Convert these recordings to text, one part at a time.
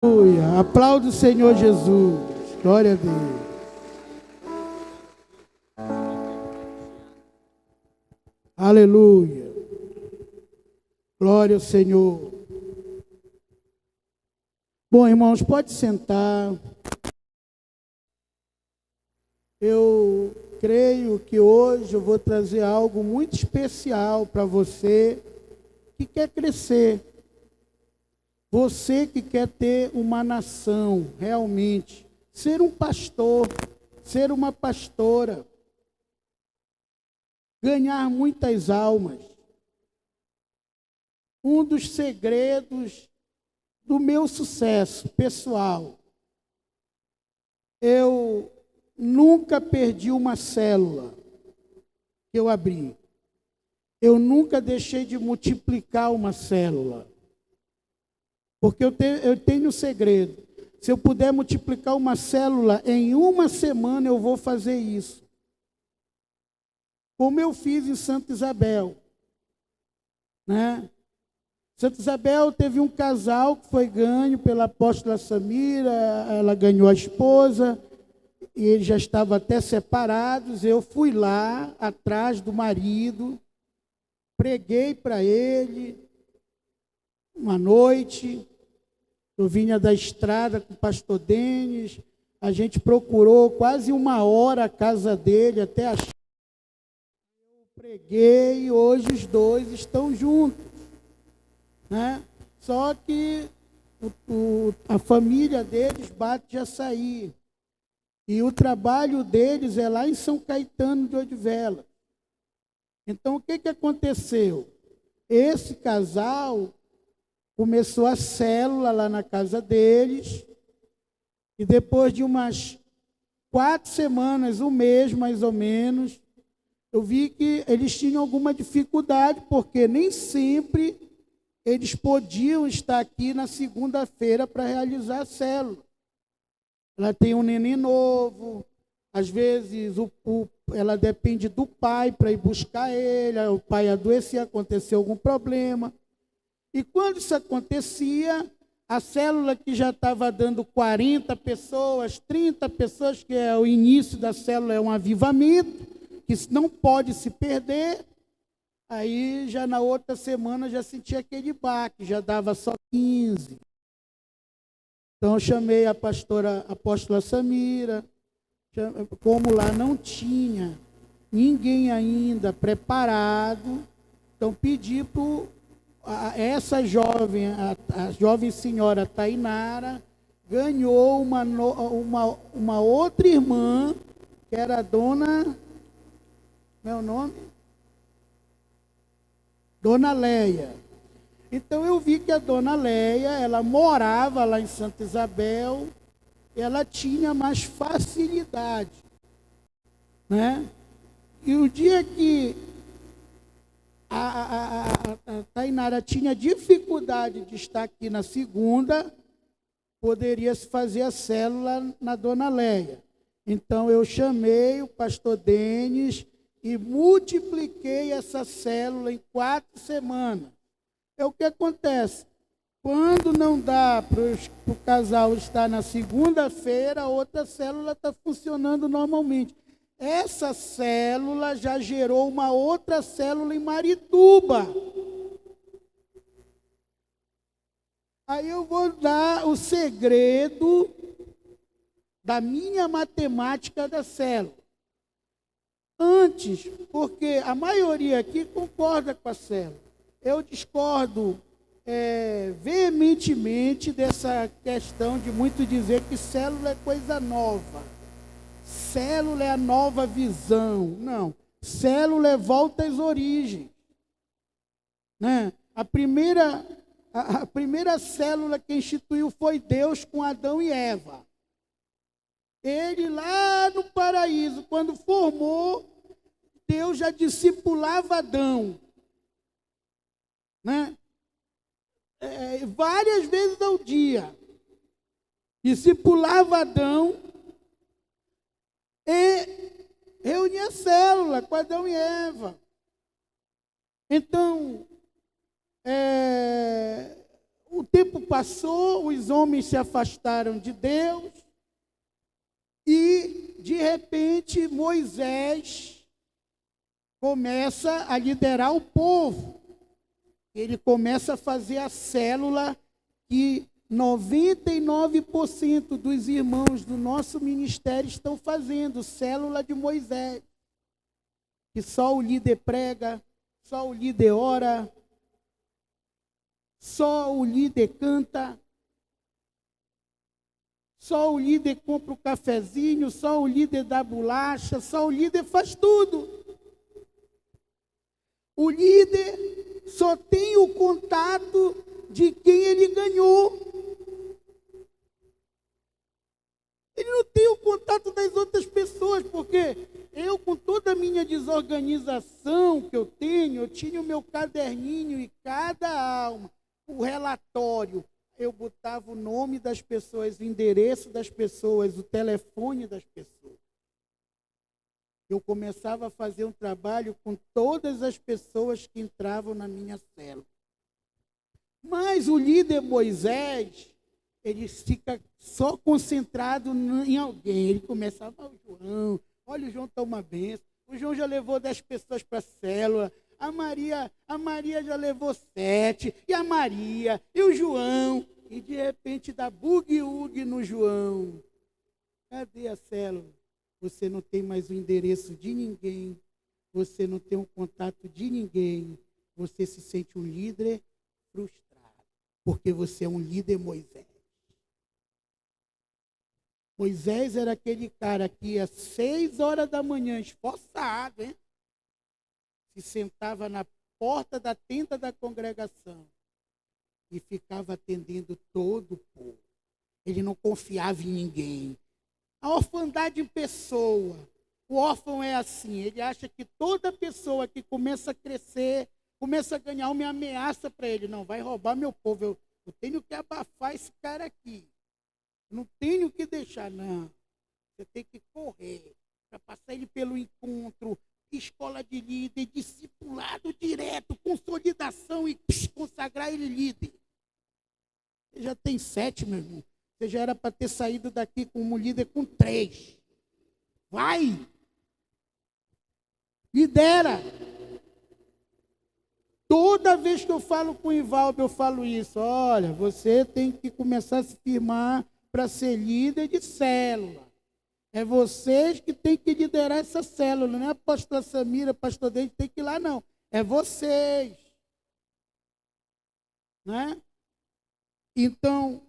Aleluia. Aplaude o Senhor Jesus. Glória a Deus. Aleluia. Glória ao Senhor. Bom, irmãos, pode sentar. Eu creio que hoje eu vou trazer algo muito especial para você que quer crescer. Você que quer ter uma nação, realmente, ser um pastor, ser uma pastora, ganhar muitas almas. Um dos segredos do meu sucesso pessoal, eu nunca perdi uma célula que eu abri. Eu nunca deixei de multiplicar uma célula. Porque eu tenho um segredo. Se eu puder multiplicar uma célula em uma semana, eu vou fazer isso. Como eu fiz em Santa Isabel. Né? Santa Isabel teve um casal que foi ganho pela apóstola Samira, ela ganhou a esposa, e eles já estavam até separados. Eu fui lá, atrás do marido, preguei para ele uma noite. Eu vinha da estrada com o pastor Denis, a gente procurou quase 1 hora a casa dele até achar. Eu preguei e hoje os dois estão juntos. Né? Só que a família deles bate de açaí. E o trabalho deles é lá em São Caetano de Odivelas. Então, o que aconteceu? Esse casal começou a célula lá na casa deles, e depois de umas 4 semanas, um mês mais ou menos, eu vi que eles tinham alguma dificuldade, porque nem sempre eles podiam estar aqui na segunda-feira para realizar a célula. Ela tem um neném novo, às vezes ela depende do pai para ir buscar ele, o pai adoecia, aconteceu algum problema. E quando isso acontecia, a célula que já estava dando 40 pessoas, 30 pessoas, que é o início da célula, é um avivamento, que não pode se perder, aí já na outra semana já sentia aquele baque, já dava só 15. Então eu chamei a apóstola Samira, como lá não tinha ninguém ainda preparado, então pedi para essa jovem, a jovem senhora Tainara, ganhou uma outra irmã, que era a dona, meu nome? Dona Leia. Então eu vi que a dona Leia, ela morava lá em Santa Isabel, ela tinha mais facilidade. Né? E o dia que a Tainara tinha dificuldade de estar aqui na segunda, poderia se fazer a célula na Dona Leia. Então eu chamei o pastor Denis e multipliquei essa célula em 4 semanas. É o que acontece. Quando não dá para o casal estar na segunda-feira, a outra célula está funcionando normalmente. Essa célula já gerou uma outra célula em Marituba. Aí eu vou dar o segredo da minha matemática da célula. Antes, porque a maioria aqui concorda com a célula. Eu discordo veementemente dessa questão de muito dizer que célula é coisa nova. Célula é a nova visão. Não. Célula é volta às origens. Né? A primeira célula que instituiu foi Deus com Adão e Eva. Ele lá no paraíso, quando formou, Deus já discipulava Adão. Né? Várias vezes ao dia. Discipulava Adão e reunia a célula com Adão e Eva. Então, O tempo passou, os homens se afastaram de Deus e, de repente, Moisés começa a liderar o povo. Ele começa a fazer a célula que 99% dos irmãos do nosso ministério estão fazendo, célula de Moisés. Que só o líder prega, só o líder ora, só o líder canta, só o líder compra o cafezinho, só o líder dá bolacha, só o líder faz tudo. O líder só tem o contato de quem ele ganhou. Ele não tem o contato das outras pessoas, porque eu, com toda a minha desorganização que eu tinha o meu caderninho e cada alma, o relatório, eu botava o nome das pessoas, o endereço das pessoas, o telefone das pessoas. Eu começava a fazer um trabalho com todas as pessoas que entravam na minha célula. Mas o líder Moisés, ele fica só concentrado em alguém. Ele começava, o João, olha, o João está uma benção. O João já levou 10 pessoas para a célula. A Maria já levou 7. E a Maria, e o João. E de repente dá bugue-ugue no João. Cadê a célula? Você não tem mais o endereço de ninguém. Você não tem o contato de ninguém. Você se sente um líder frustrado. Porque você é um líder Moisés. Moisés era aquele cara que às 6 horas da manhã, esforçado, hein? Se sentava na porta da tenda da congregação e ficava atendendo todo o povo. Ele não confiava em ninguém. A orfandade em pessoa. O órfão é assim, ele acha que toda pessoa que começa a crescer, começa a ganhar uma ameaça para ele. Não, vai roubar meu povo, eu tenho que abafar esse cara aqui. Não tenho que deixar, não. Você tem que correr para passar ele pelo encontro, escola de líder, discipulado direto, consolidação e consagrar ele líder. Você já tem 7, meu irmão. Você já era para ter saído daqui como líder com 3. Vai! Lidera! Toda vez que eu falo com o Ivaldo, eu falo isso. Olha, você tem que começar a se firmar para ser líder de célula. É vocês que têm que liderar essa célula. Não é a pastora Samira, pastor Deide, tem que ir lá, não. É vocês. Né? Então,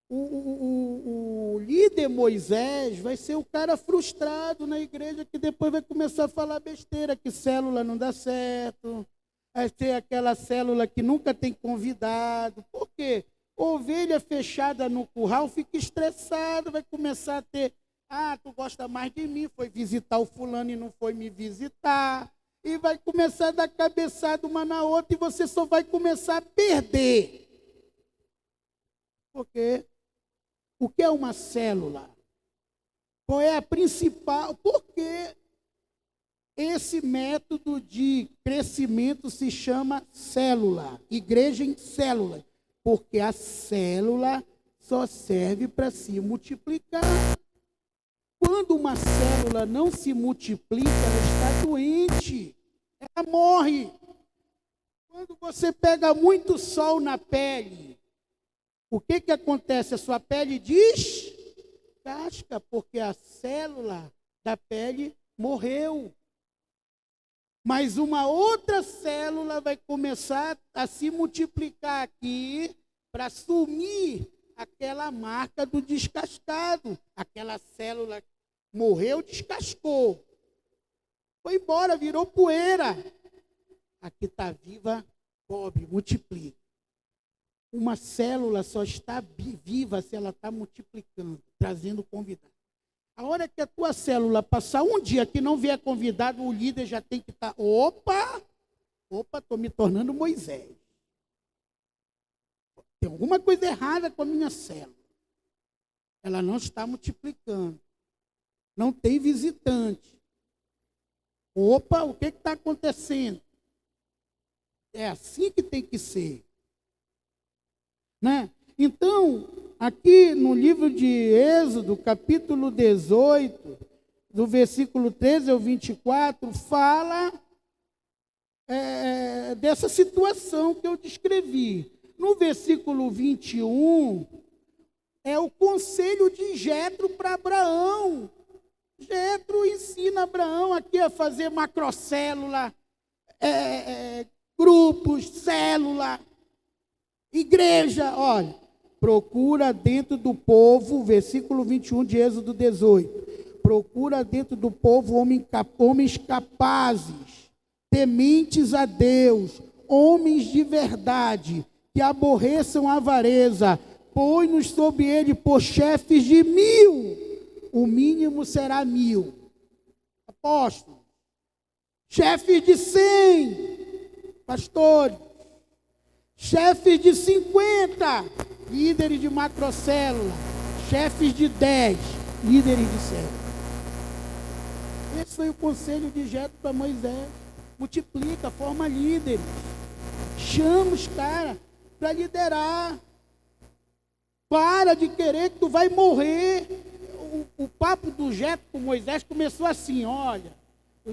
o líder Moisés vai ser o cara frustrado na igreja que depois vai começar a falar besteira, que célula não dá certo. Vai ter aquela célula que nunca tem convidado. Por quê? Ovelha fechada no curral fica estressada, vai começar a ter, tu gosta mais de mim, foi visitar o fulano e não foi me visitar. E vai começar a dar cabeçada uma na outra e você só vai começar a perder. Porque o que é uma célula? Qual é a principal? Por que esse método de crescimento se chama célula? Igreja em célula. Porque a célula só serve para se multiplicar. Quando uma célula não se multiplica, ela está doente. Ela morre. Quando você pega muito sol na pele, o que acontece? A sua pele descasca, porque a célula da pele morreu. Mas uma outra célula vai começar a se multiplicar aqui para assumir aquela marca do descascado. Aquela célula morreu, descascou. Foi embora, virou poeira. Aqui está viva, pobre, multiplica. Uma célula só está viva se ela está multiplicando, trazendo convidado. A hora que a tua célula passar um dia que não vier convidado, o líder já tem que estar, opa, estou me tornando Moisés. Tem alguma coisa errada com a minha célula. Ela não está multiplicando. Não tem visitante. Opa, o que está acontecendo? É assim que tem que ser. né? Então, aqui no livro de Êxodo, capítulo 18, do versículo 13 ao 24, fala dessa situação que eu descrevi. No versículo 21, é o conselho de Jetro para Abraão. Jetro ensina Abraão aqui a fazer macrocélula, grupos, célula, igreja. Olha, procura dentro do povo, versículo 21 de Êxodo 18, procura dentro do povo homens capazes, tementes a Deus, homens de verdade, que aborreçam a avareza, põe-nos sobre ele por chefes de 1000, o mínimo será 1000, apóstolos, chefes de 100, pastores, chefes de 50, líderes de macrocélula, chefes de 10, líderes de célula. Esse foi o conselho de Jetro para Moisés. Multiplica, forma líderes, chama os caras para liderar. Para de querer que tu vai morrer. O papo do Jetro com Moisés começou assim, olha,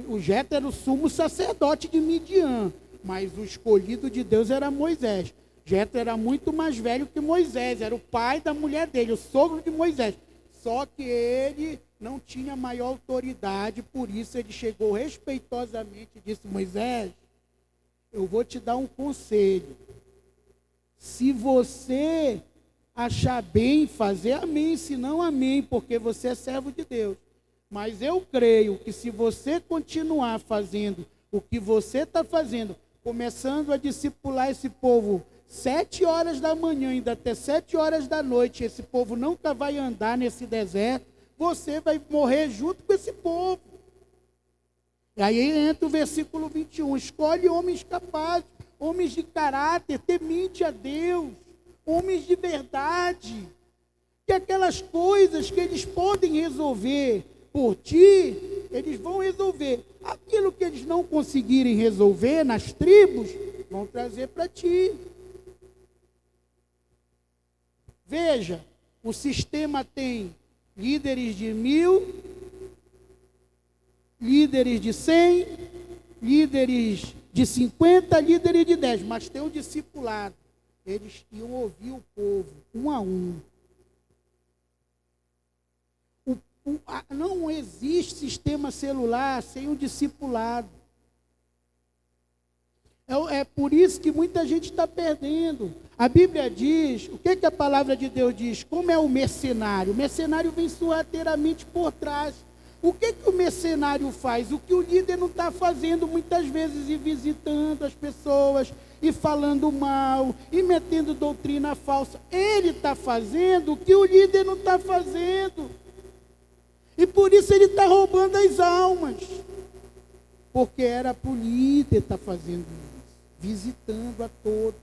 o Jetro era o sumo sacerdote de Midian, mas o escolhido de Deus era Moisés. Jetro era muito mais velho que Moisés, era o pai da mulher dele, o sogro de Moisés. Só que ele não tinha maior autoridade, por isso ele chegou respeitosamente e disse, Moisés, eu vou te dar um conselho. Se você achar bem fazer, amém, se não, amém, porque você é servo de Deus. Mas eu creio que se você continuar fazendo o que você está fazendo, começando a discipular esse povo 7 horas da manhã, ainda até 7 horas da noite, esse povo nunca vai andar nesse deserto, você vai morrer junto com esse povo. E aí entra o versículo 21, escolhe homens capazes, homens de caráter, temente a Deus, homens de verdade, que aquelas coisas que eles podem resolver por ti, eles vão resolver. Aquilo que eles não conseguirem resolver nas tribos, vão trazer para ti. Veja, o sistema tem líderes de 1000, líderes de 100, líderes de 50, líderes de 10, mas tem o discipulado. Eles iam ouvir o povo, um a um. Não existe sistema celular sem o discipulado. É por isso que muita gente está perdendo. A Bíblia diz, o que a palavra de Deus diz? Como é o mercenário? O mercenário vem sorrateiramente por trás. O que o mercenário faz? O que o líder não está fazendo muitas vezes, e visitando as pessoas, e falando mal, e metendo doutrina falsa. Ele está fazendo o que o líder não está fazendo. E por isso ele está roubando as almas. Porque era para o líder estar fazendo isso, visitando a todos.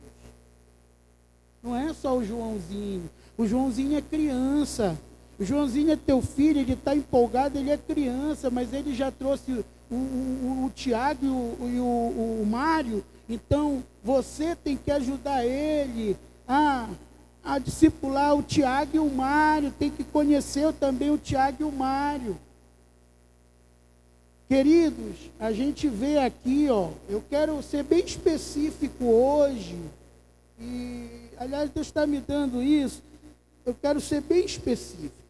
Não é só o Joãozinho. O Joãozinho é criança. O Joãozinho é teu filho, ele está empolgado, ele é criança, mas ele já trouxe o Tiago e o Mário. Então, você tem que ajudar ele a discipular o Tiago e o Mário, tem que conhecer também o Tiago e o Mário. Queridos, a gente vê aqui, eu quero ser bem específico hoje, e, aliás, Deus está me dando isso, eu quero ser bem específico.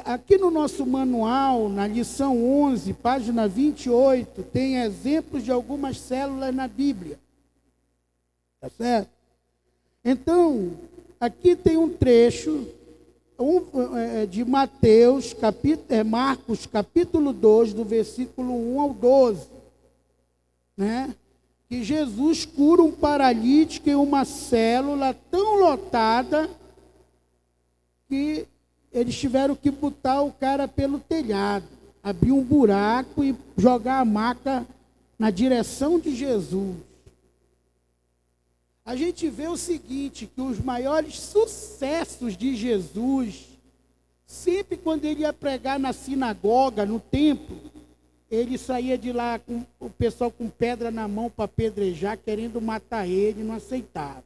Aqui no nosso manual, na lição 11, página 28, tem exemplos de algumas células na Bíblia. Tá certo? Então, aqui tem um trecho de Marcos, capítulo 2, do versículo 1 ao 12, né? Que Jesus cura um paralítico em uma célula tão lotada que eles tiveram que botar o cara pelo telhado, abrir um buraco e jogar a maca na direção de Jesus. A gente vê o seguinte, que os maiores sucessos de Jesus, sempre quando ele ia pregar na sinagoga, no templo, ele saía de lá com o pessoal com pedra na mão para apedrejar, querendo matar ele, não aceitava.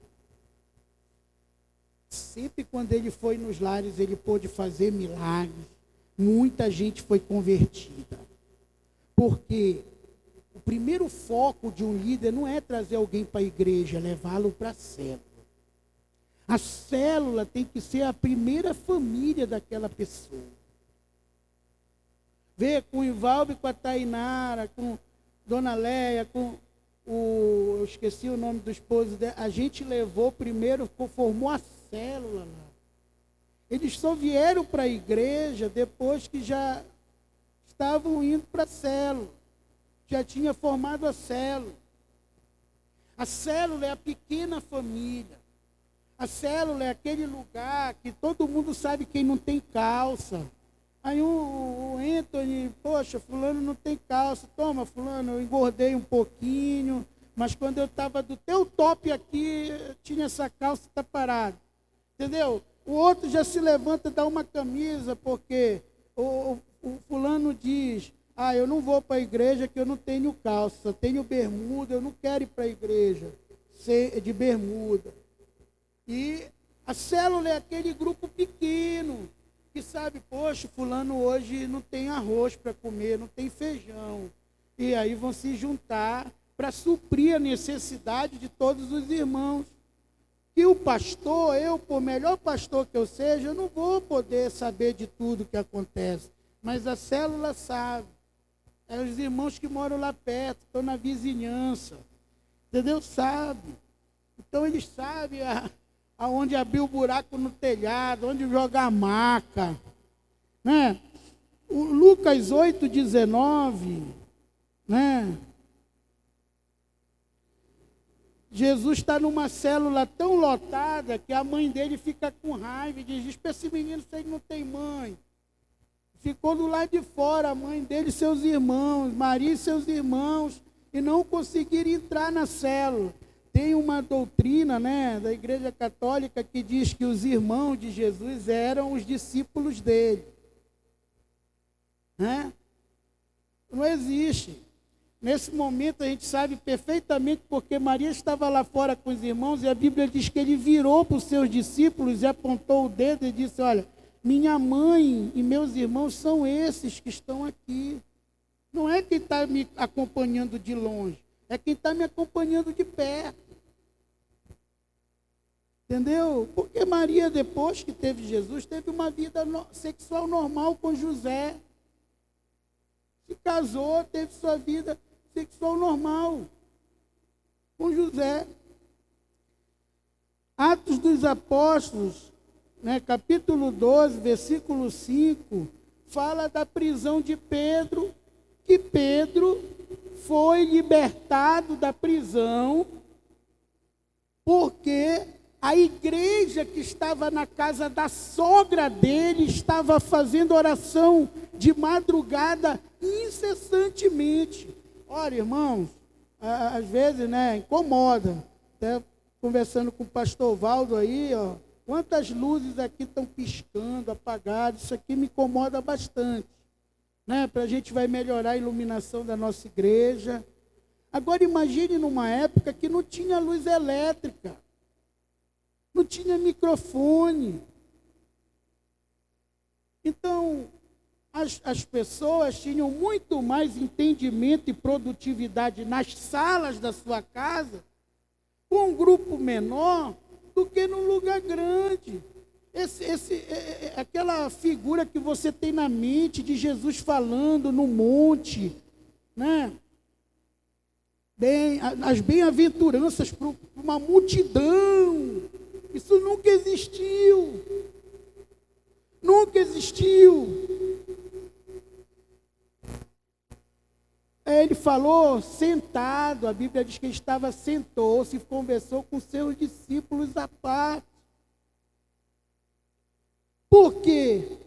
Sempre quando ele foi nos lares, ele pôde fazer milagres. Muita gente foi convertida. Porque o primeiro foco de um líder não é trazer alguém para a igreja, é levá-lo para a célula. A célula tem que ser a primeira família daquela pessoa. Vê, com o Ivaldo e com a Tainara, com Dona Leia, com eu esqueci o nome do esposo dela, a gente levou primeiro, formou a célula lá. Eles só vieram para a igreja depois que já estavam indo para a célula. Já tinha formado a célula. A célula é a pequena família. A célula é aquele lugar que todo mundo sabe quem não tem calça. Aí o Anthony, poxa, fulano não tem calça. Toma, fulano, eu engordei um pouquinho, mas quando eu estava do teu top aqui, tinha essa calça, está parado. Entendeu? O outro já se levanta e dá uma camisa, porque o fulano diz, eu não vou para a igreja que eu não tenho calça, tenho bermuda, eu não quero ir para a igreja de bermuda. E a célula é aquele grupo pequeno, que sabe, poxa, fulano hoje não tem arroz para comer, não tem feijão. E aí vão se juntar para suprir a necessidade de todos os irmãos. E o pastor, por melhor pastor que eu seja, eu não vou poder saber de tudo que acontece. Mas a célula sabe. É os irmãos que moram lá perto, estão na vizinhança. Entendeu? Sabe. Então eles sabem aonde abrir o buraco no telhado, onde jogar a maca. Né? O Lucas 8,19, né? Jesus está numa célula tão lotada que a mãe dele fica com raiva e diz para esse menino, se ele não tem mãe. Ficou do lado de fora, a mãe dele e seus irmãos, Maria e seus irmãos, e não conseguiram entrar na célula. Tem uma doutrina, né, da Igreja Católica que diz que os irmãos de Jesus eram os discípulos dele. Né? Não existe. Nesse momento a gente sabe perfeitamente porque Maria estava lá fora com os irmãos e a Bíblia diz que ele virou para os seus discípulos e apontou o dedo e disse, olha, minha mãe e meus irmãos são esses que estão aqui. Não é quem está me acompanhando de longe, é quem está me acompanhando de perto. Entendeu? Porque Maria, depois que teve Jesus, teve uma vida sexual normal com José. Se casou, teve sua vida sexual normal com José. Atos dos Apóstolos, né, capítulo 12, versículo 5, fala da prisão de Pedro, que Pedro foi libertado da prisão porque a igreja que estava na casa da sogra dele estava fazendo oração de madrugada incessantemente. Olha, irmãos, às vezes, né, incomoda. Até conversando com o pastor Valdo aí, ó, quantas luzes aqui estão piscando, apagadas, isso aqui me incomoda bastante. Né? Para a gente vai melhorar a iluminação da nossa igreja. Agora imagine numa época que não tinha luz elétrica, não tinha microfone. Então, as pessoas tinham muito mais entendimento e produtividade nas salas da sua casa, com um grupo menor, do que num lugar grande. Aquela figura que você tem na mente de Jesus falando no monte, né? As bem-aventuranças para uma multidão. Isso nunca existiu. Nunca existiu. Ele falou sentado, a Bíblia diz que ele sentou-se e conversou com seus discípulos à parte. Porque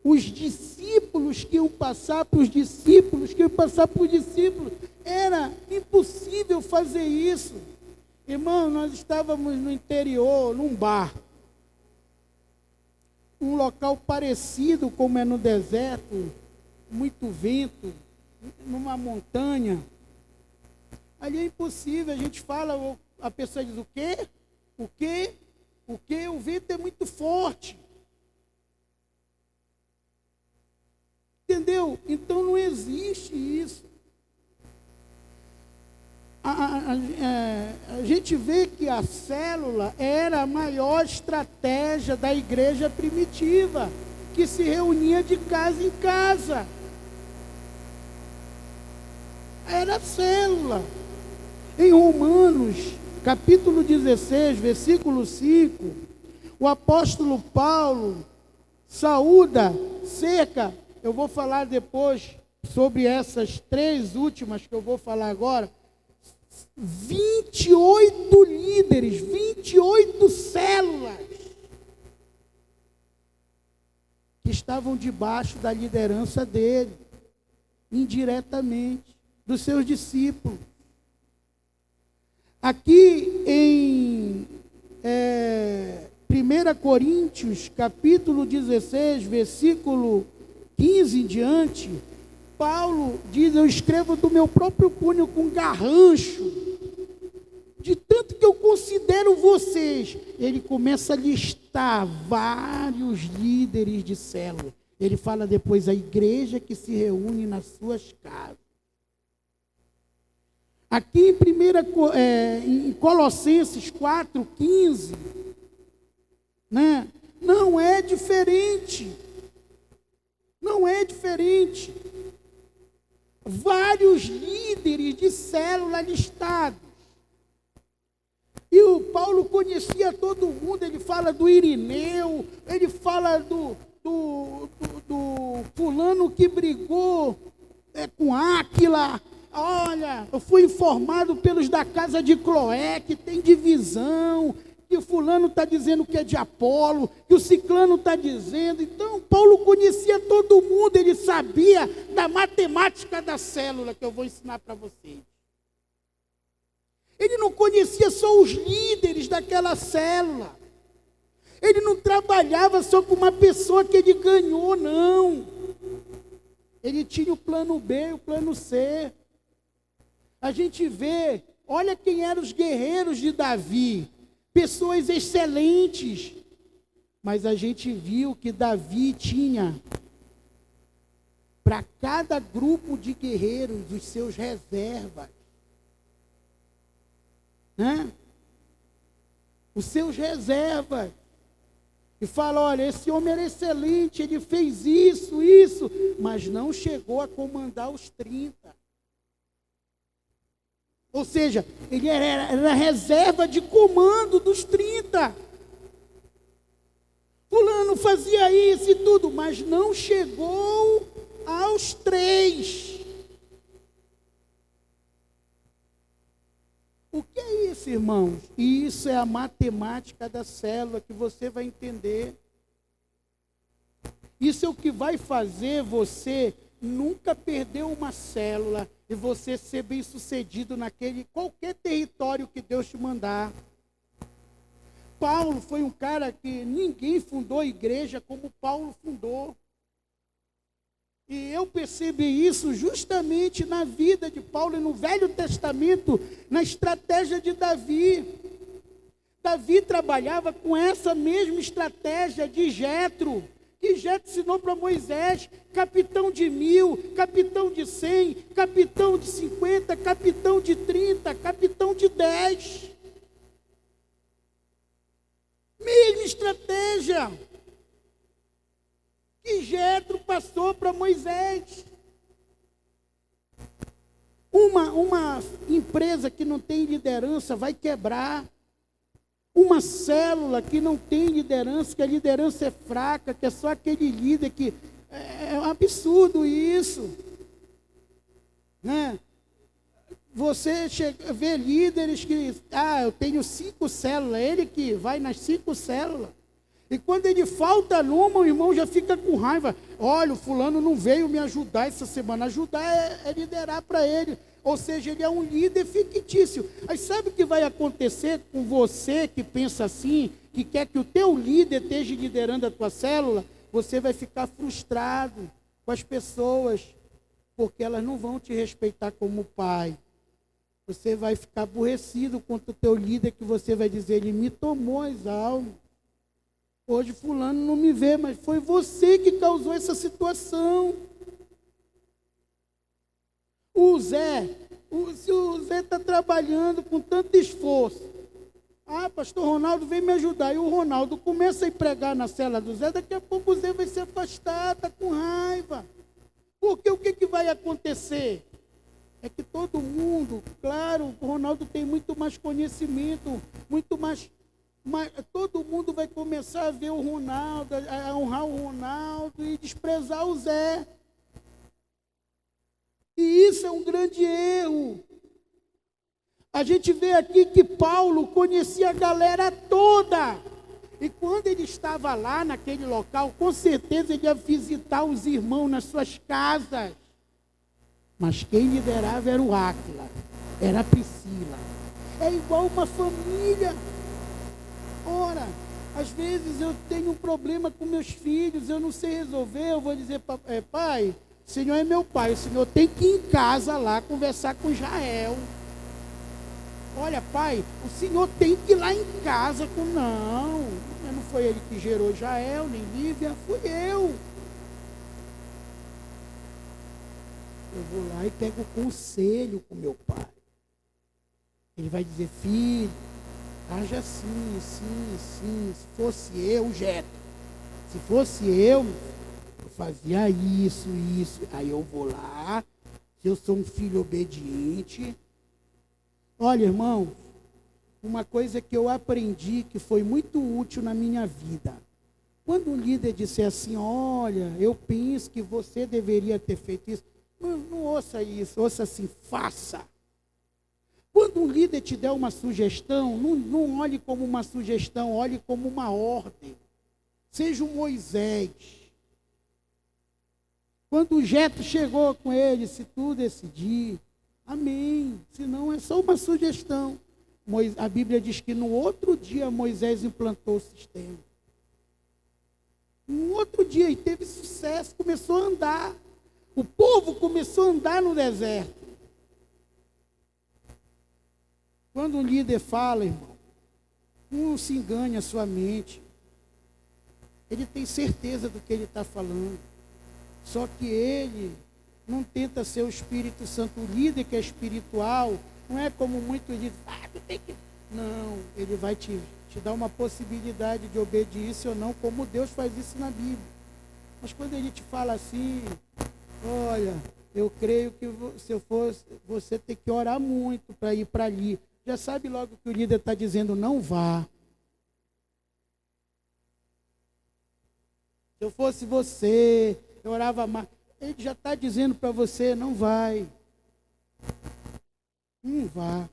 os discípulos que iam passar para os discípulos, era impossível fazer isso. Irmão, nós estávamos no interior, num bar. Um local parecido como é no deserto, muito vento, numa montanha. Ali é impossível, a gente fala, a pessoa diz o quê? O quê? porque o vento é muito forte. Entendeu? Então não existe isso. A gente vê que a célula era a maior estratégia da igreja primitiva, que se reunia de casa em casa. Era a célula. Em Romanos, capítulo 16, versículo 5, o apóstolo Paulo saúda cerca, eu vou falar depois sobre essas 3 últimas que eu vou falar agora, 28 líderes, 28 células que estavam debaixo da liderança dele, indiretamente, dos seus discípulos. Aqui em 1 Coríntios, capítulo 16, versículo 15 em diante, Paulo diz: eu escrevo do meu próprio punho com garrancho, de tanto que eu considero vocês. Ele começa a listar vários líderes de célula. Ele fala depois a igreja que se reúne nas suas casas. Aqui em Colossenses 4:15, né? Não é diferente. Não é diferente. Vários líderes de célula listados. E o Paulo conhecia todo mundo. Ele fala do Irineu, ele fala do fulano que brigou com Áquila. Olha, eu fui informado pelos da casa de Cloé que tem divisão, que o fulano está dizendo que é de Apolo, que o ciclano está dizendo. Então, Paulo conhecia todo mundo, ele sabia da matemática da célula, que eu vou ensinar para vocês. Ele não conhecia só os líderes daquela célula. Ele não trabalhava só com uma pessoa que ele ganhou, não. Ele tinha o plano B e o plano C. A gente vê, olha quem eram os guerreiros de Davi. Pessoas excelentes. Mas a gente viu que Davi tinha, para cada grupo de guerreiros, os seus reservas. Né? Os seus reservas. E fala, olha, esse homem era excelente, ele fez isso, mas não chegou a comandar os 30. Ou seja, ele era reserva de comando dos 30. Fulano fazia isso e tudo, mas não chegou aos 3. O que é isso, irmãos? Isso é a matemática da célula que você vai entender. Isso é o que vai fazer você nunca perder uma célula e você ser bem-sucedido naquele qualquer território que Deus te mandar. Paulo foi um cara que ninguém fundou a igreja como Paulo fundou. E eu percebi isso justamente na vida de Paulo e no Velho Testamento, na estratégia de Davi. Davi trabalhava com essa mesma estratégia de Jetro, que Jetro ensinou para Moisés: capitão de 1000, capitão de 100, capitão de 50, capitão de 30, capitão de 10. Mesma estratégia que Jetro passou para Moisés. Uma empresa que não tem liderança vai quebrar. Uma célula que não tem liderança, que a liderança é fraca, que é só aquele líder que... É um absurdo isso. Né? Você vê líderes que... eu tenho 5 células, ele que vai nas 5 células. E quando ele falta numa, o irmão já fica com raiva. Olha, o fulano não veio me ajudar essa semana. Ajudar é liderar para ele. Ou seja, ele é um líder fictício. Aí sabe o que vai acontecer com você que pensa assim, que quer que o teu líder esteja liderando a tua célula? Você vai ficar frustrado com as pessoas, porque elas não vão te respeitar como pai. Você vai ficar aborrecido contra o teu líder, que você vai dizer, ele me tomou as almas. Hoje fulano não me vê, mas foi você que causou essa situação. Se o Zé está trabalhando com tanto esforço, pastor Ronaldo vem me ajudar, e o Ronaldo começa a ir pregar na cela do Zé, daqui a pouco o Zé vai se afastar, está com raiva. Porque o que vai acontecer? É que todo mundo, claro, o Ronaldo tem muito mais conhecimento, muito mais, todo mundo vai começar a ver o Ronaldo, a honrar o Ronaldo e desprezar o Zé. E isso é um grande erro. A gente vê aqui que Paulo conhecia a galera toda. E quando ele estava lá naquele local, com certeza ele ia visitar os irmãos nas suas casas. Mas quem liderava era o Áquila, era a Priscila. É igual uma família. Ora, às vezes eu tenho um problema com meus filhos, eu não sei resolver, eu vou dizer, pai, o senhor é meu pai, o senhor tem que ir em casa lá conversar com Israel. Olha, pai, o senhor tem que ir lá em casa com... Não foi ele que gerou Israel, nem Lívia, fui eu. Eu vou lá e pego o conselho com meu pai. Ele vai dizer, filho, haja assim, assim. Se fosse eu, Jeto. Se fosse eu fazia isso. Aí eu vou lá, se eu sou um filho obediente. Olha, irmão, uma coisa que eu aprendi que foi muito útil na minha vida. Quando um líder disser assim, olha, eu penso que você deveria ter feito isso. Não ouça isso, ouça assim, faça. Quando um líder te der uma sugestão, não olhe como uma sugestão, olhe como uma ordem. Seja um Moisés. Quando o Jetro chegou com ele, se tu decidir, amém. Senão é só uma sugestão. A Bíblia diz que no outro dia Moisés implantou o sistema. No outro dia, e teve sucesso, começou a andar. O povo começou a andar no deserto. Quando um líder fala, irmão, não se engane a sua mente. Ele tem certeza do que ele está falando. Só que ele não tenta ser o Espírito Santo. O líder que é espiritual, não é como muitos dizem, tu tem que... Não, ele vai te dar uma possibilidade de obediência ou não, como Deus faz isso na Bíblia. Mas quando ele te fala assim, olha, eu creio que se eu fosse, você tem que orar muito para ir para ali. Já sabe logo que o líder está dizendo, não vá. Se eu fosse você, eu orava mais. Ele já está dizendo para você, não vai. Não vá.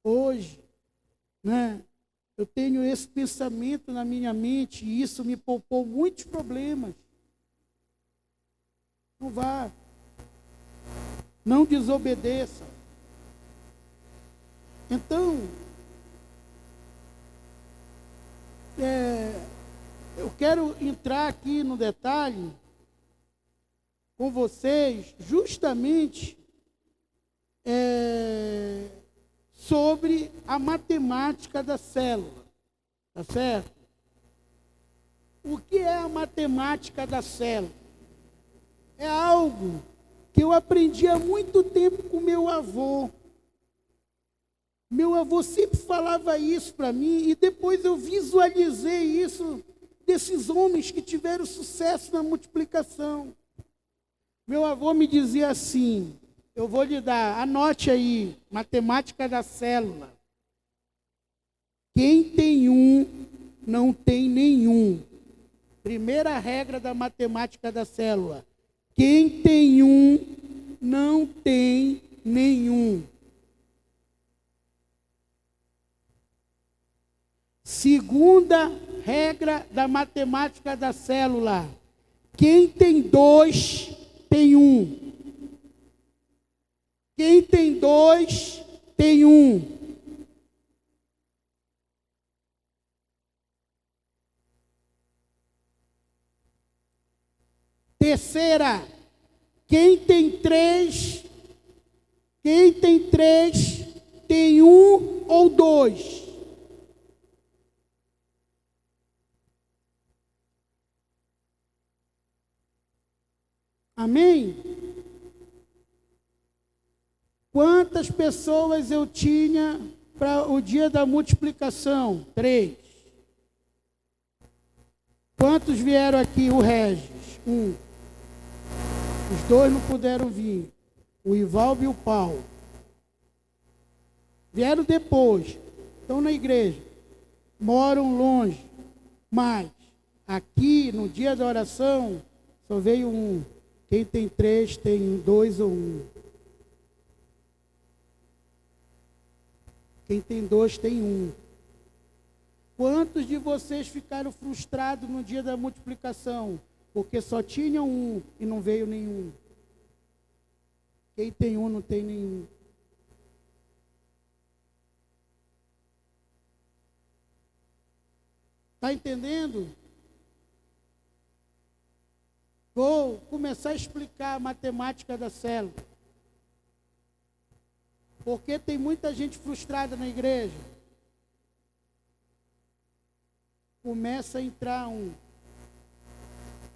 Hoje, eu tenho esse pensamento na minha mente e isso me poupou muitos problemas. Não vá. Não desobedeça. Então, eu quero entrar aqui no detalhe com vocês, justamente sobre a matemática da célula. Tá certo? O que é a matemática da célula? É algo que eu aprendi há muito tempo com meu avô. Meu avô sempre falava isso para mim e depois eu visualizei isso desses homens que tiveram sucesso na multiplicação. Meu avô me dizia assim, eu vou lhe dar, anote aí, matemática da célula. Quem tem um, não tem nenhum. Primeira regra da matemática da célula. Quem tem um, não tem nenhum. Segunda regra da matemática da célula. Quem tem dois, tem um. Quem tem dois, tem um. Terceira, quem tem três, Quem tem 3, tem 1 ou 2. Amém? Quantas pessoas eu tinha para o dia da multiplicação? 3. Quantos vieram aqui? O Regis, 1. Os 2 não puderam vir. O Ivaldo e o Paulo. Vieram depois. Estão na igreja. Moram longe. Mas, aqui, no dia da oração, só veio 1. Quem tem 3, tem 2 ou 1. Quem tem 2, tem 1. Quantos de vocês ficaram frustrados no dia da multiplicação? Porque só tinham 1 e não veio nenhum. Quem tem 1 não tem nenhum. Está entendendo? Vou começar a explicar a matemática da célula. Porque tem muita gente frustrada na igreja. Começa a entrar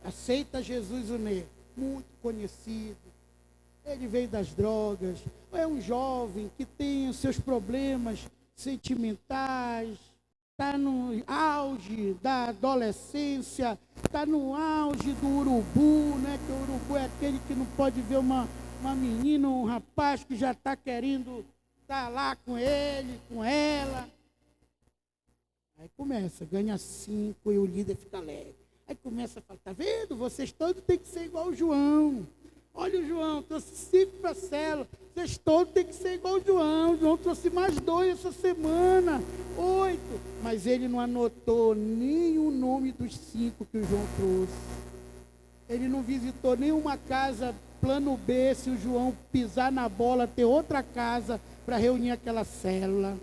aceita Jesus o Ney, muito conhecido. Ele veio das drogas. É um jovem que tem os seus problemas sentimentais. Está no auge da adolescência, está no auge do urubu, né? Que o urubu é aquele que não pode ver uma menina, um rapaz que já está querendo estar lá com ele, com ela. Aí começa, ganha 5 e o líder fica alegre. Aí começa a falar, tá vendo? Vocês todos têm que ser igual o João. Olha o João, trouxe 5 para a célula. Vocês todos têm que ser igual o João. O João trouxe mais 2 essa semana. 8. Mas ele não anotou nem o nome dos 5 que o João trouxe. Ele não visitou nenhuma casa, plano B, se o João pisar na bola, ter outra casa para reunir aquela célula.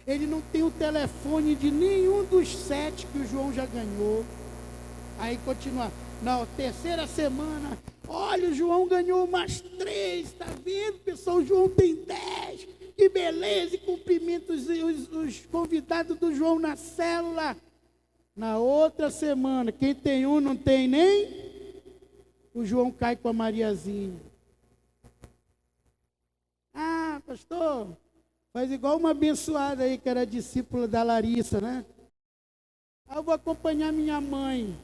Ele não tem o telefone de nenhum dos 7 que o João já ganhou. Aí continua. Na terceira semana, olha, o João ganhou mais 3, está vendo, pessoal? O João tem 10. Que beleza! E cumprimenta os convidados do João na célula. Na outra semana, quem tem 1 não tem nem. O João cai com a Mariazinha. Ah, pastor, faz igual uma abençoada aí, que era discípula da Larissa, né? Eu vou acompanhar minha mãe.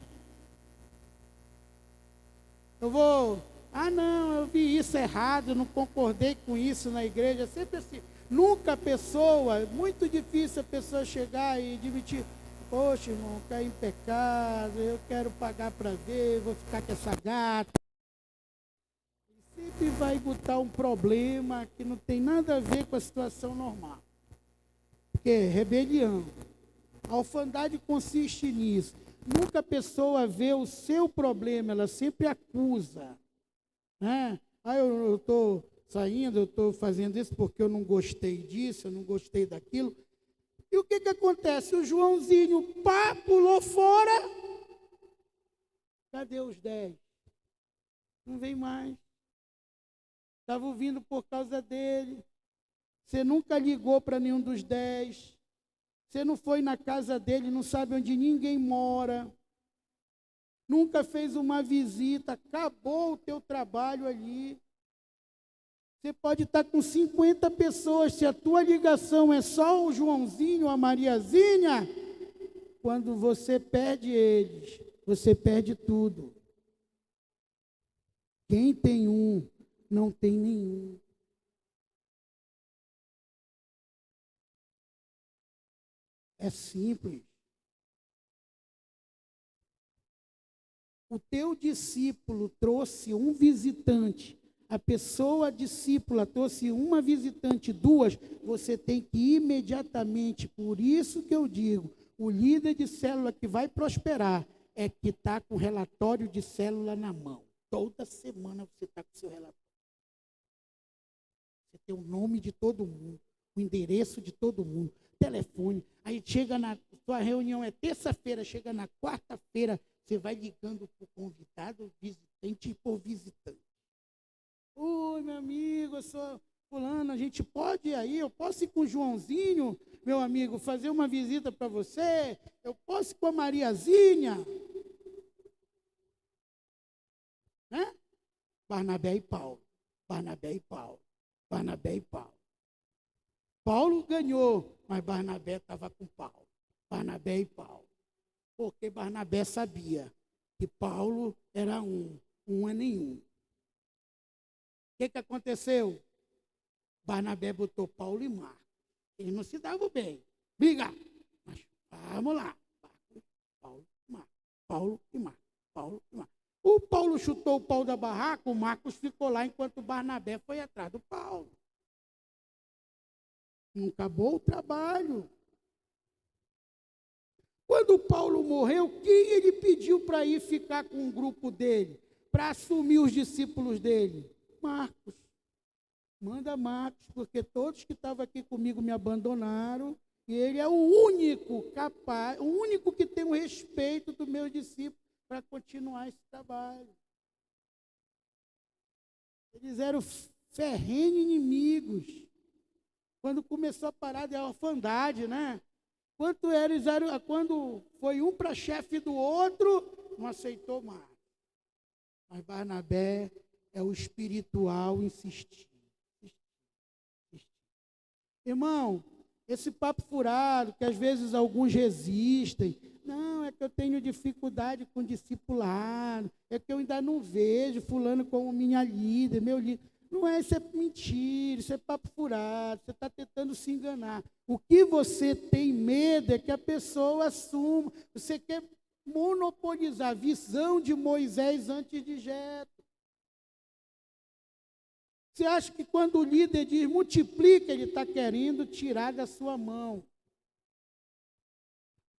Não, eu vi isso errado, eu não concordei com isso na igreja. Sempre assim, nunca a pessoa, muito difícil a pessoa chegar e admitir, poxa, irmão, caí em pecado, eu quero pagar para ver, vou ficar com essa gata. Sempre vai botar um problema que não tem nada a ver com a situação normal. Porque rebelião. A orfandade consiste nisso. Nunca a pessoa vê o seu problema, ela sempre acusa. Né? Eu estou saindo, eu estou fazendo isso porque eu não gostei disso, eu não gostei daquilo. E o que acontece? O Joãozinho, pulou fora. Cadê os 10? Não vem mais. Estava ouvindo por causa dele. Você nunca ligou para nenhum dos 10. Você não foi na casa dele, não sabe onde ninguém mora. Nunca fez uma visita, acabou o teu trabalho ali. Você pode estar com 50 pessoas, se a tua ligação é só o Joãozinho, a Mariazinha, quando você perde eles, você perde tudo. Quem tem 1, não tem nenhum. É simples. O teu discípulo trouxe um visitante, a pessoa discípula trouxe uma visitante, 2, você tem que imediatamente, por isso que eu digo, o líder de célula que vai prosperar é que está com o relatório de célula na mão. Toda semana você está com o seu relatório. Você tem o nome de todo mundo, o endereço de todo mundo, telefone. Aí chega na sua reunião, é terça-feira, chega na quarta-feira, você vai ligando para o convidado, visitante e por visitante. Oi, meu amigo, eu sou fulano, a gente pode ir aí? Eu posso ir com o Joãozinho, meu amigo, fazer uma visita para você? Eu posso ir com a Mariazinha? Né? Barnabé e Paulo. Barnabé e Paulo. Barnabé e Paulo. Paulo ganhou, mas Barnabé estava com Paulo. Barnabé e Paulo. Porque Barnabé sabia que Paulo era um é nenhum. O que aconteceu? Barnabé botou Paulo e Marcos. Eles não se davam bem. Briga. Mas vamos lá. Paulo e Marcos. Paulo e Marcos. Paulo e Marcos. O Paulo chutou o pau da barraca, o Marcos ficou lá enquanto o Barnabé foi atrás do Paulo. Não acabou o trabalho. Quando Paulo morreu, quem ele pediu para ir ficar com o grupo dele? Para assumir os discípulos dele? Marcos. Manda Marcos, porque todos que estavam aqui comigo me abandonaram, e ele é o único capaz, o único que tem o respeito dos meus discípulos para continuar esse trabalho. Eles eram ferrenhos inimigos. Quando começou a parada de orfandade, né? Quando foi um para chefe do outro, não aceitou mais. Mas Barnabé é o espiritual insistir. Irmão, esse papo furado, que às vezes alguns resistem, não, é que eu tenho dificuldade com discipulado, é que eu ainda não vejo fulano como minha líder, meu líder. Não é, isso é mentira, isso é papo furado, você está tentando se enganar. O que você tem medo é que a pessoa assuma, você quer monopolizar a visão de Moisés antes de Jetro. Você acha que quando o líder diz multiplica, ele está querendo tirar da sua mão.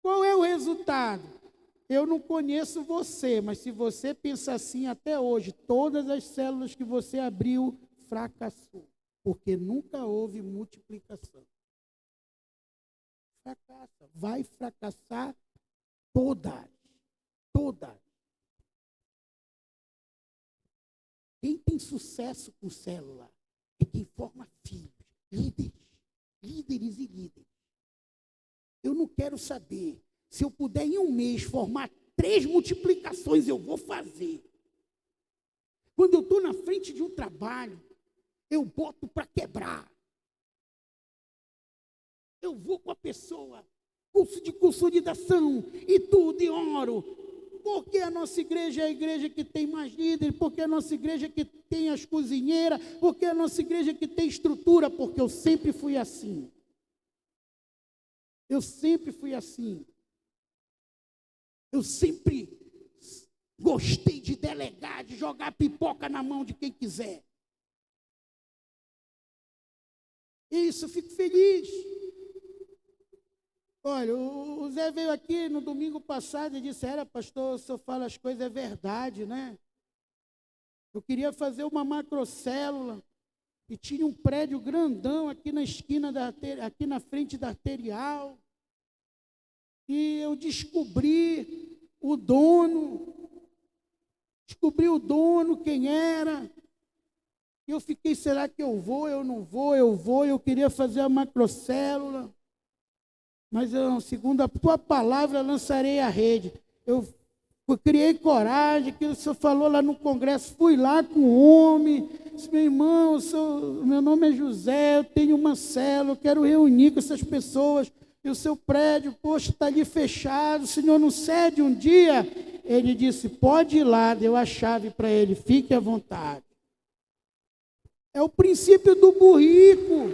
Qual é o resultado? Eu não conheço você, mas se você pensa assim até hoje, todas as células que você abriu fracassou, porque nunca houve multiplicação. Fracassa, vai fracassar todas. Quem tem sucesso com célula é quem forma filhos, líderes e líderes. Eu não quero saber. Se eu puder em um mês formar 3 multiplicações, eu vou fazer. Quando eu estou na frente de um trabalho, eu boto para quebrar. Eu vou com a pessoa, curso de consolidação e tudo, e oro. Porque a nossa igreja é a igreja que tem mais líderes, porque a nossa igreja que tem as cozinheiras, porque a nossa igreja que tem estrutura, porque eu sempre fui assim. Eu sempre fui assim. Eu sempre gostei de delegar, de jogar pipoca na mão de quem quiser. Isso, eu fico feliz. Olha, o Zé veio aqui no domingo passado e disse, pastor, o senhor fala as coisas, é verdade, né? Eu queria fazer uma macrocélula e tinha um prédio grandão aqui na esquina, aqui na frente da arterial. E eu descobri o dono, quem era. E eu fiquei, será que eu vou, eu não vou, eu queria fazer a macrocélula. Mas eu, segundo a tua palavra, lançarei a rede. Eu criei coragem, que o senhor falou lá no congresso, fui lá com o homem, disse, meu irmão, meu nome é José, eu tenho uma célula, eu quero reunir com essas pessoas, e o seu prédio, poxa, está ali fechado, o senhor não cede um dia? Ele disse, pode ir lá, deu a chave para ele, fique à vontade. É o princípio do burrico.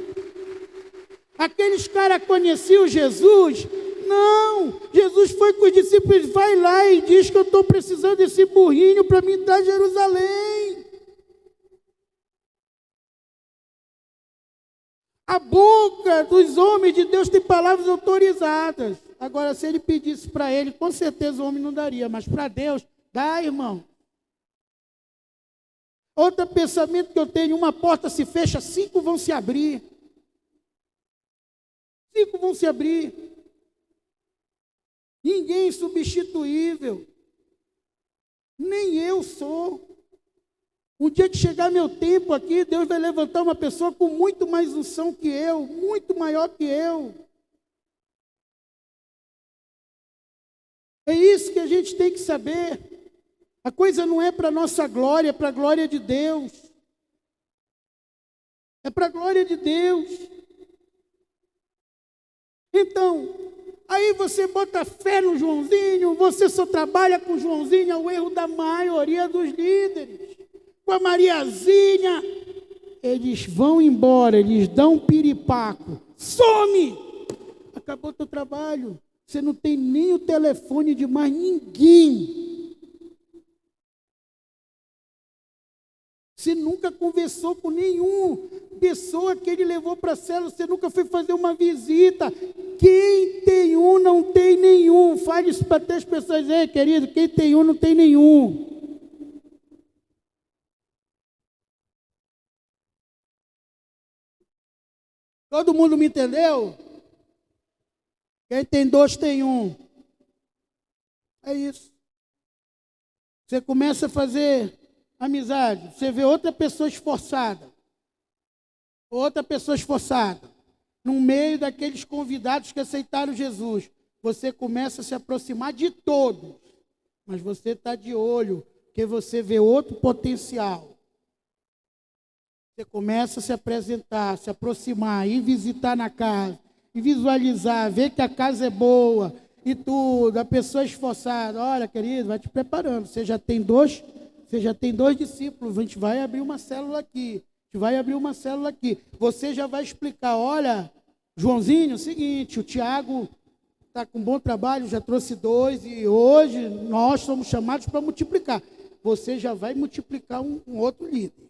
Aqueles caras conheciam Jesus? Não, Jesus foi com os discípulos, vai lá e diz que eu estou precisando desse burrinho para me dar Jerusalém. A boca dos homens de Deus tem palavras autorizadas. Agora, se ele pedisse para ele, com certeza o homem não daria, mas para Deus, dá, irmão. Outro pensamento que eu tenho, uma porta se fecha, 5 vão se abrir. 5 vão se abrir. Ninguém é substituível. Nem eu sou. Um dia que chegar meu tempo aqui, Deus vai levantar uma pessoa com muito mais unção que eu, muito maior que eu. É isso que a gente tem que saber. A coisa não é para a nossa glória, é para a glória de Deus. É para a glória de Deus. Então, aí você bota fé no Joãozinho, você só trabalha com o Joãozinho, é o erro da maioria dos líderes. Com a Mariazinha, eles vão embora, eles dão um piripaco, some! Acabou o teu trabalho. Você não tem nem o telefone de mais ninguém. Você nunca conversou com nenhuma pessoa que ele levou para a célula, você nunca foi fazer uma visita. Quem tem um não tem nenhum. Fale isso para três pessoas, ei, querido, quem tem um não tem nenhum. Todo mundo me entendeu? Quem tem dois tem um. É isso. Você começa a fazer amizade, você vê outra pessoa esforçada, no meio daqueles convidados que aceitaram Jesus. Você começa a se aproximar de todos, mas você está de olho, porque você vê outro potencial. Você começa a se apresentar, se aproximar, ir visitar na casa, e visualizar, ver que a casa é boa e tudo, a pessoa esforçada. Olha, querido, vai te preparando. Você já tem dois discípulos. A gente vai abrir uma célula aqui. Você já vai explicar, olha, Joãozinho, é o seguinte, o Tiago está com um bom trabalho, já trouxe 2 e hoje nós somos chamados para multiplicar. Você já vai multiplicar um outro líder.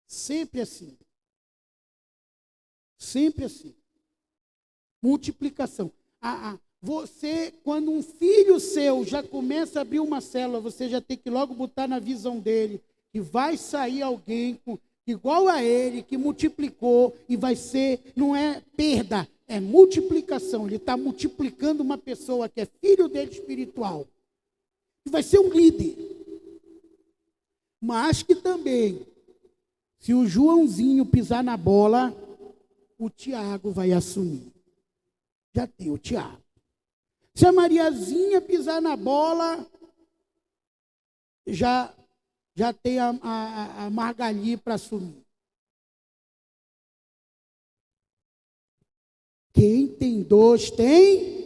Sempre assim. Sempre assim. Multiplicação. Você, quando um filho seu já começa a abrir uma célula, você já tem que logo botar na visão dele que vai sair alguém igual a ele, que multiplicou, e vai ser, não é perda, é multiplicação. Ele está multiplicando uma pessoa que é filho dele espiritual. E vai ser um líder. Mas que também, se o Joãozinho pisar na bola, o Tiago vai assumir. Já tem o Tiago. Se a Mariazinha pisar na bola, já tem a Margali para assumir. Quem tem 2 tem.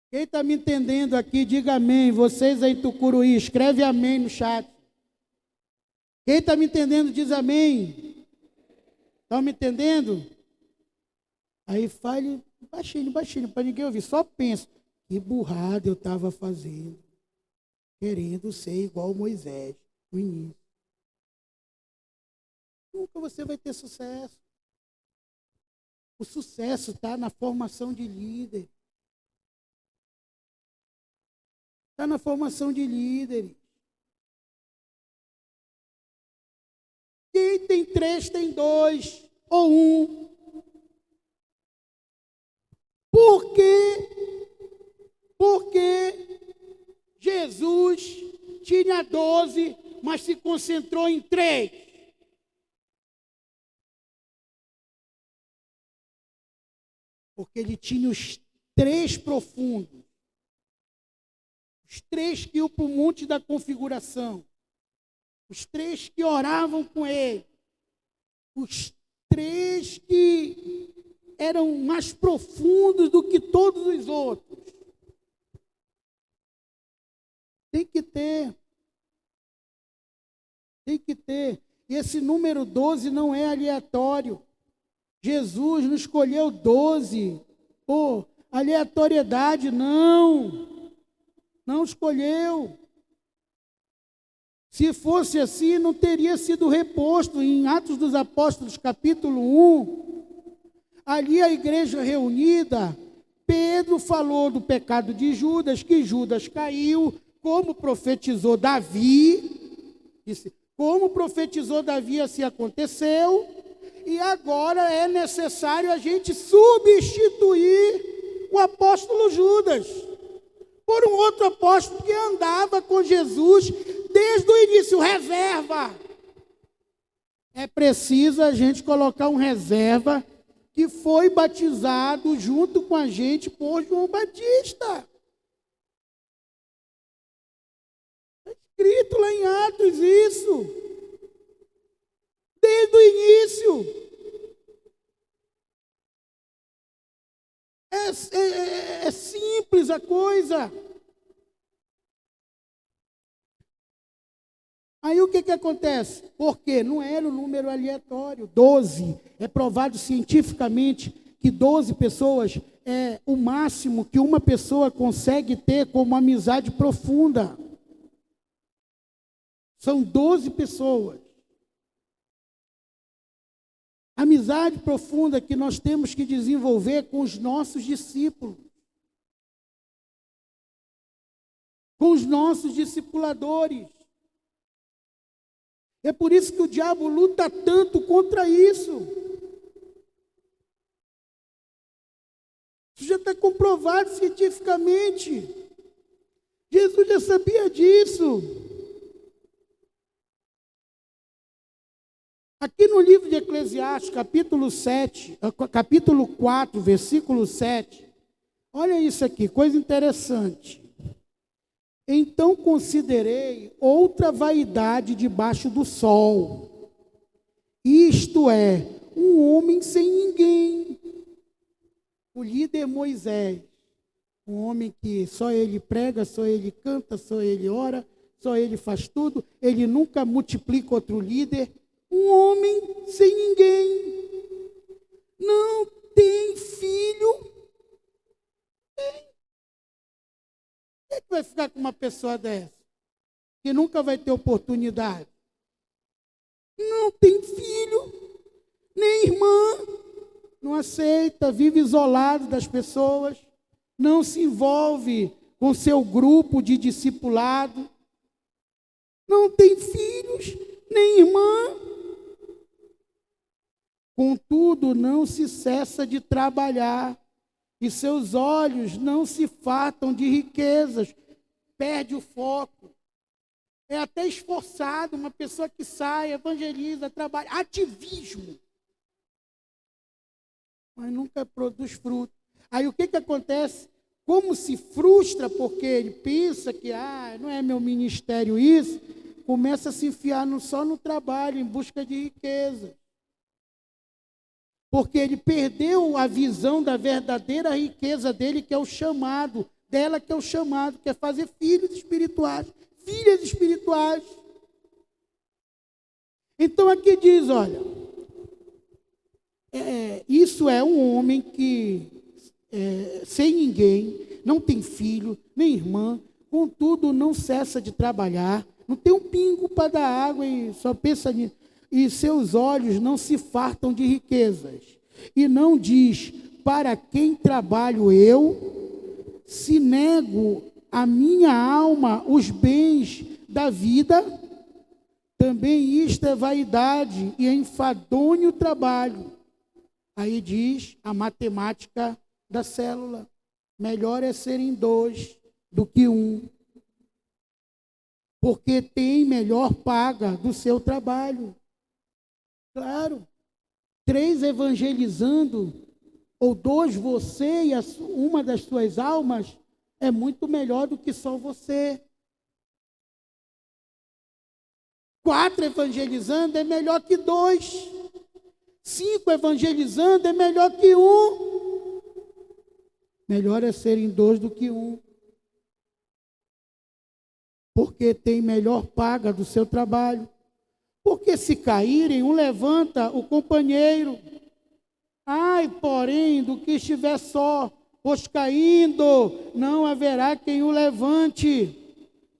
Quem está me entendendo aqui, diga amém. Vocês aí em Tucuruí, escreve amém no chat. Quem está me entendendo, diz amém. Estão me entendendo? Aí fale baixinho, para ninguém ouvir. Só pensa, que burrada eu estava fazendo. Querendo ser igual Moisés no início. Nunca você vai ter sucesso. O sucesso está na formação de líder. Está na formação de líderes. Quem tem 3 tem 2 ou 1. Por quê? Porque Jesus tinha 12, mas se concentrou em 3. Porque ele tinha os 3 profundos. Os 3 que iam para o monte da configuração. Os 3 que oravam com ele. Os 3 que eram mais profundos do que todos os outros. Tem que ter. Tem que ter. E esse número 12 não é aleatório. Jesus não escolheu 12. Pô, aleatoriedade, não. Não escolheu. Se fosse assim, não teria sido reposto. Em Atos dos Apóstolos, capítulo 1, ali a igreja reunida, Pedro falou do pecado de Judas, que Judas caiu, como profetizou Davi, disse, como profetizou Davi, assim aconteceu, e agora é necessário a gente substituir o apóstolo Judas, por um outro apóstolo que andava com Jesus desde o início, reserva. É preciso a gente colocar um reserva que foi batizado junto com a gente por João Batista. Está escrito lá em Atos isso. Desde o início. É simples a coisa. Aí o que acontece? Porque não era um número aleatório. 12. É provado cientificamente que 12 pessoas é o máximo que uma pessoa consegue ter como amizade profunda. São 12 pessoas. Amizade profunda que nós temos que desenvolver com os nossos discípulos. Com os nossos discipuladores. É por isso que o diabo luta tanto contra isso. Isso já está comprovado cientificamente. Jesus já sabia disso. Aqui no livro de Eclesiastes, capítulo 4, versículo 7, olha isso aqui, coisa interessante. Então considerei outra vaidade debaixo do sol, isto é, um homem sem ninguém. O líder Moisés, um homem que só ele prega, só ele canta, só ele ora, só ele faz tudo, ele nunca multiplica outro líder. Um homem sem ninguém, não tem filho. Quem é que vai ficar com uma pessoa dessa? Que nunca vai ter oportunidade. Não tem filho, nem irmã, não aceita, vive isolado das pessoas, não se envolve com seu grupo de discipulado, não tem filhos, nem irmã. Contudo, não se cessa de trabalhar, e seus olhos não se fartam de riquezas, perde o foco. É até esforçado, uma pessoa que sai, evangeliza, trabalha, ativismo, mas nunca produz fruto. Aí o que acontece? Como se frustra porque ele pensa que não é meu ministério isso, começa a se enfiar só no trabalho, em busca de riqueza. Porque ele perdeu a visão da verdadeira riqueza dele, que é o chamado, dela que é o chamado, que é fazer filhos espirituais, filhas espirituais. Então aqui diz, olha, isso é um homem que, sem ninguém, não tem filho, nem irmã, contudo não cessa de trabalhar, não tem um pingo para dar água e só pensa nisso. E seus olhos não se fartam de riquezas. E não diz, para quem trabalho eu, se nego a minha alma os bens da vida, também isto é vaidade e é enfadonho o trabalho. Aí diz a matemática da célula, melhor é serem 2 do que 1. Porque tem melhor paga do seu trabalho. Claro, 3 evangelizando, ou 2 você e uma das suas almas, é muito melhor do que só você. 4 evangelizando é melhor que 2. 5 evangelizando é melhor que 1. Melhor é serem 2 do que 1. Porque tem melhor paga do seu trabalho. Porque se caírem, um levanta o companheiro. Ai, porém, do que estiver só, pois caindo, não haverá quem o levante.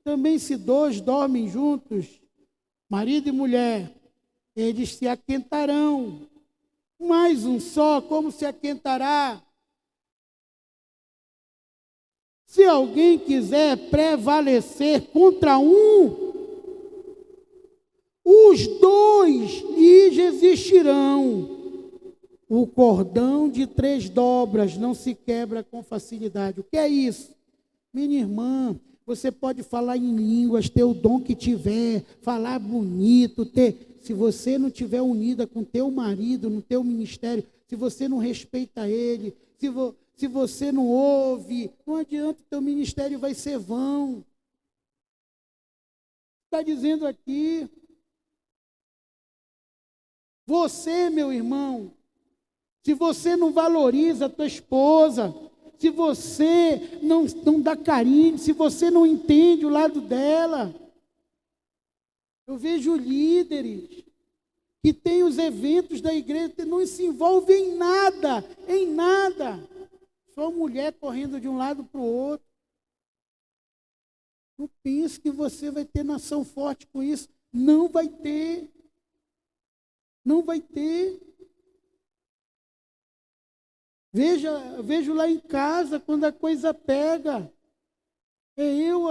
Também se 2 dormem juntos, marido e mulher, eles se aquentarão. Mais um só, como se aquentará? Se alguém quiser prevalecer contra um, os 2 lhe resistirão. O cordão de 3 dobras não se quebra com facilidade. O que é isso? Minha irmã, você pode falar em línguas, ter o dom que tiver, falar bonito, ter. Se você não tiver unida com teu marido, no teu ministério, se você não respeita ele, se você não ouve, não adianta, o teu ministério vai ser vão. Está dizendo aqui, você, meu irmão, se você não valoriza a tua esposa, se você não dá carinho, se você não entende o lado dela, eu vejo líderes que têm os eventos da igreja, não se envolvem em nada. Só mulher correndo de um lado para o outro. Não pense que você vai ter nação forte com isso. Não vai ter. Não vai ter. Vejo lá em casa, quando a coisa pega. É eu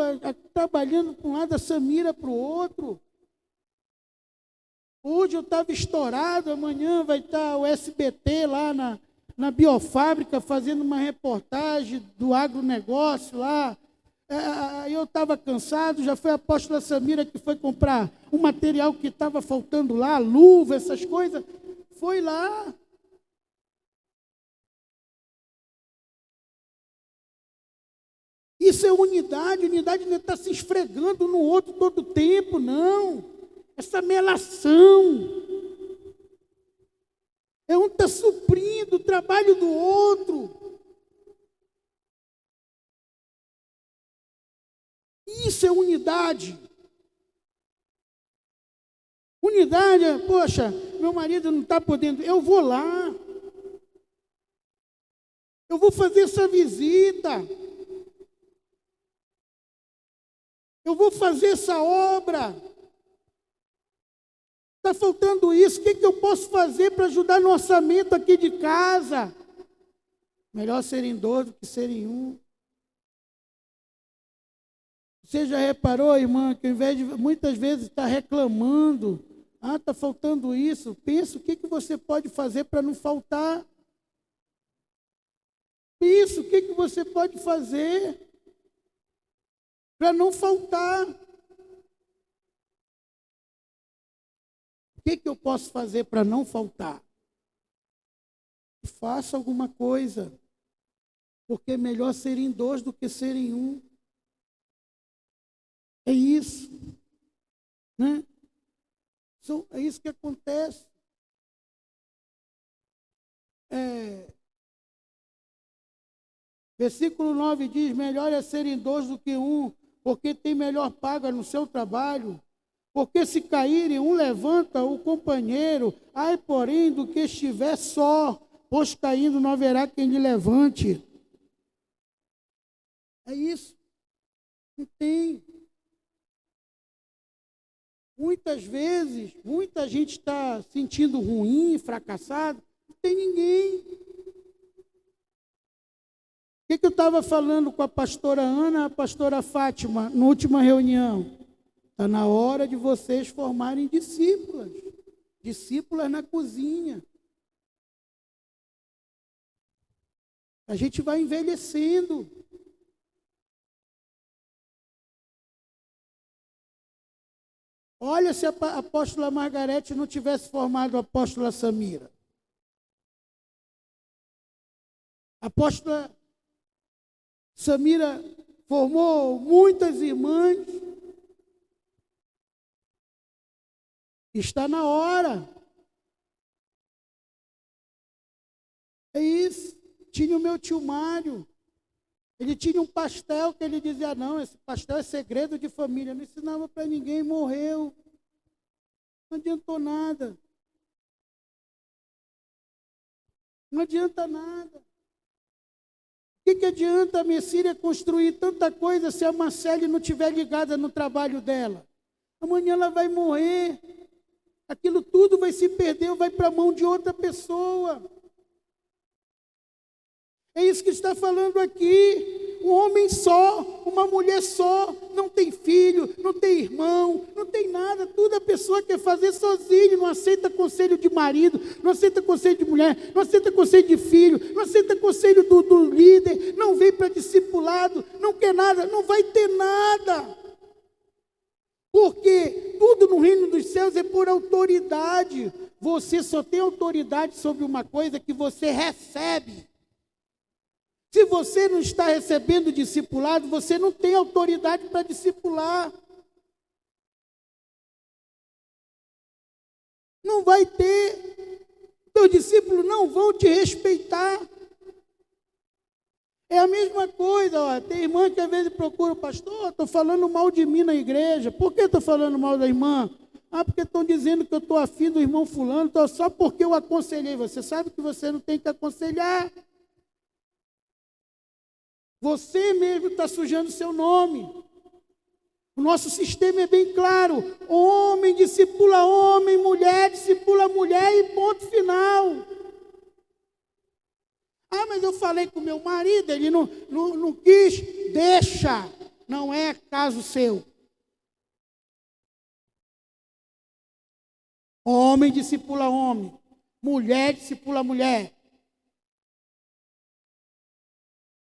trabalhando para um lado, a Samira para o outro. Hoje eu estava estourado, amanhã vai estar o SBT lá na biofábrica fazendo uma reportagem do agronegócio lá. Eu estava cansado, já foi a apóstola Samira que foi comprar um material que estava faltando lá, luva, essas coisas. Foi lá. Isso é unidade não está se esfregando no outro todo o tempo, não. Essa melação é um está suprindo o trabalho do outro. Isso é unidade. Unidade é, poxa, meu marido não está podendo, eu vou lá. Eu vou fazer essa visita. Eu vou fazer essa obra. Está faltando isso, o que eu posso fazer para ajudar no orçamento aqui de casa? Melhor serem dois do que serem um. Você já reparou, irmã, que ao invés de muitas vezes estar reclamando, está faltando isso, pensa o que você pode fazer para não faltar. Pensa o que você pode fazer para não faltar. O que eu posso fazer para não faltar? Faça alguma coisa, porque é melhor serem dois do que serem um. É isso, né? É isso que acontece. Versículo 9 diz, melhor é serem dois do que um, porque tem melhor paga no seu trabalho. Porque se caírem, um levanta o companheiro, ai, porém, do que estiver só, pois caindo não haverá quem lhe levante. É isso. Não tem. Muitas vezes, muita gente está sentindo ruim, fracassado, não tem ninguém. O que eu estava falando com a pastora Ana, a pastora Fátima, na última reunião? Está na hora de vocês formarem discípulas. Discípulas na cozinha. A gente vai envelhecendo. Olha se a apóstola Margarete não tivesse formado a apóstola Samira. A apóstola Samira formou muitas irmãs. Está na hora. É isso. Tinha o meu tio Mário. Ele tinha um pastel que ele dizia, não, esse pastel é segredo de família. Não ensinava para ninguém, morreu. Não adiantou nada. Não adianta nada. O que adianta a Messíria construir tanta coisa se a Marcele não estiver ligada no trabalho dela? Amanhã ela vai morrer. Aquilo tudo vai se perder, vai para a mão de outra pessoa. É isso que está falando aqui. um homem só, uma mulher só, não tem filho, não tem irmão, não tem nada, tudo a pessoa quer fazer sozinho, não aceita conselho de marido, não aceita conselho de mulher, não aceita conselho de filho, não aceita conselho do líder, não vem para discipulado, não quer nada, não vai ter nada. Porque tudo no reino dos céus é por autoridade. Você só tem autoridade sobre uma coisa que você recebe. Se você não está recebendo discipulado, você não tem autoridade para discipular. Não vai ter. Teus discípulos não vão te respeitar. É a mesma coisa, ó. Tem irmã que às vezes procura o pastor, estou falando mal de mim na igreja. Por que estou falando mal da irmã? Ah, porque estão dizendo que eu estou afim do irmão fulano, então só porque eu aconselhei. Você sabe que você não tem que aconselhar. Você mesmo está sujando o seu nome. O nosso sistema é bem claro. Homem discipula homem, mulher discipula mulher e ponto final. Ah, mas eu falei com meu marido, ele não quis. Deixa, não é caso seu. Homem discipula homem, mulher discipula mulher.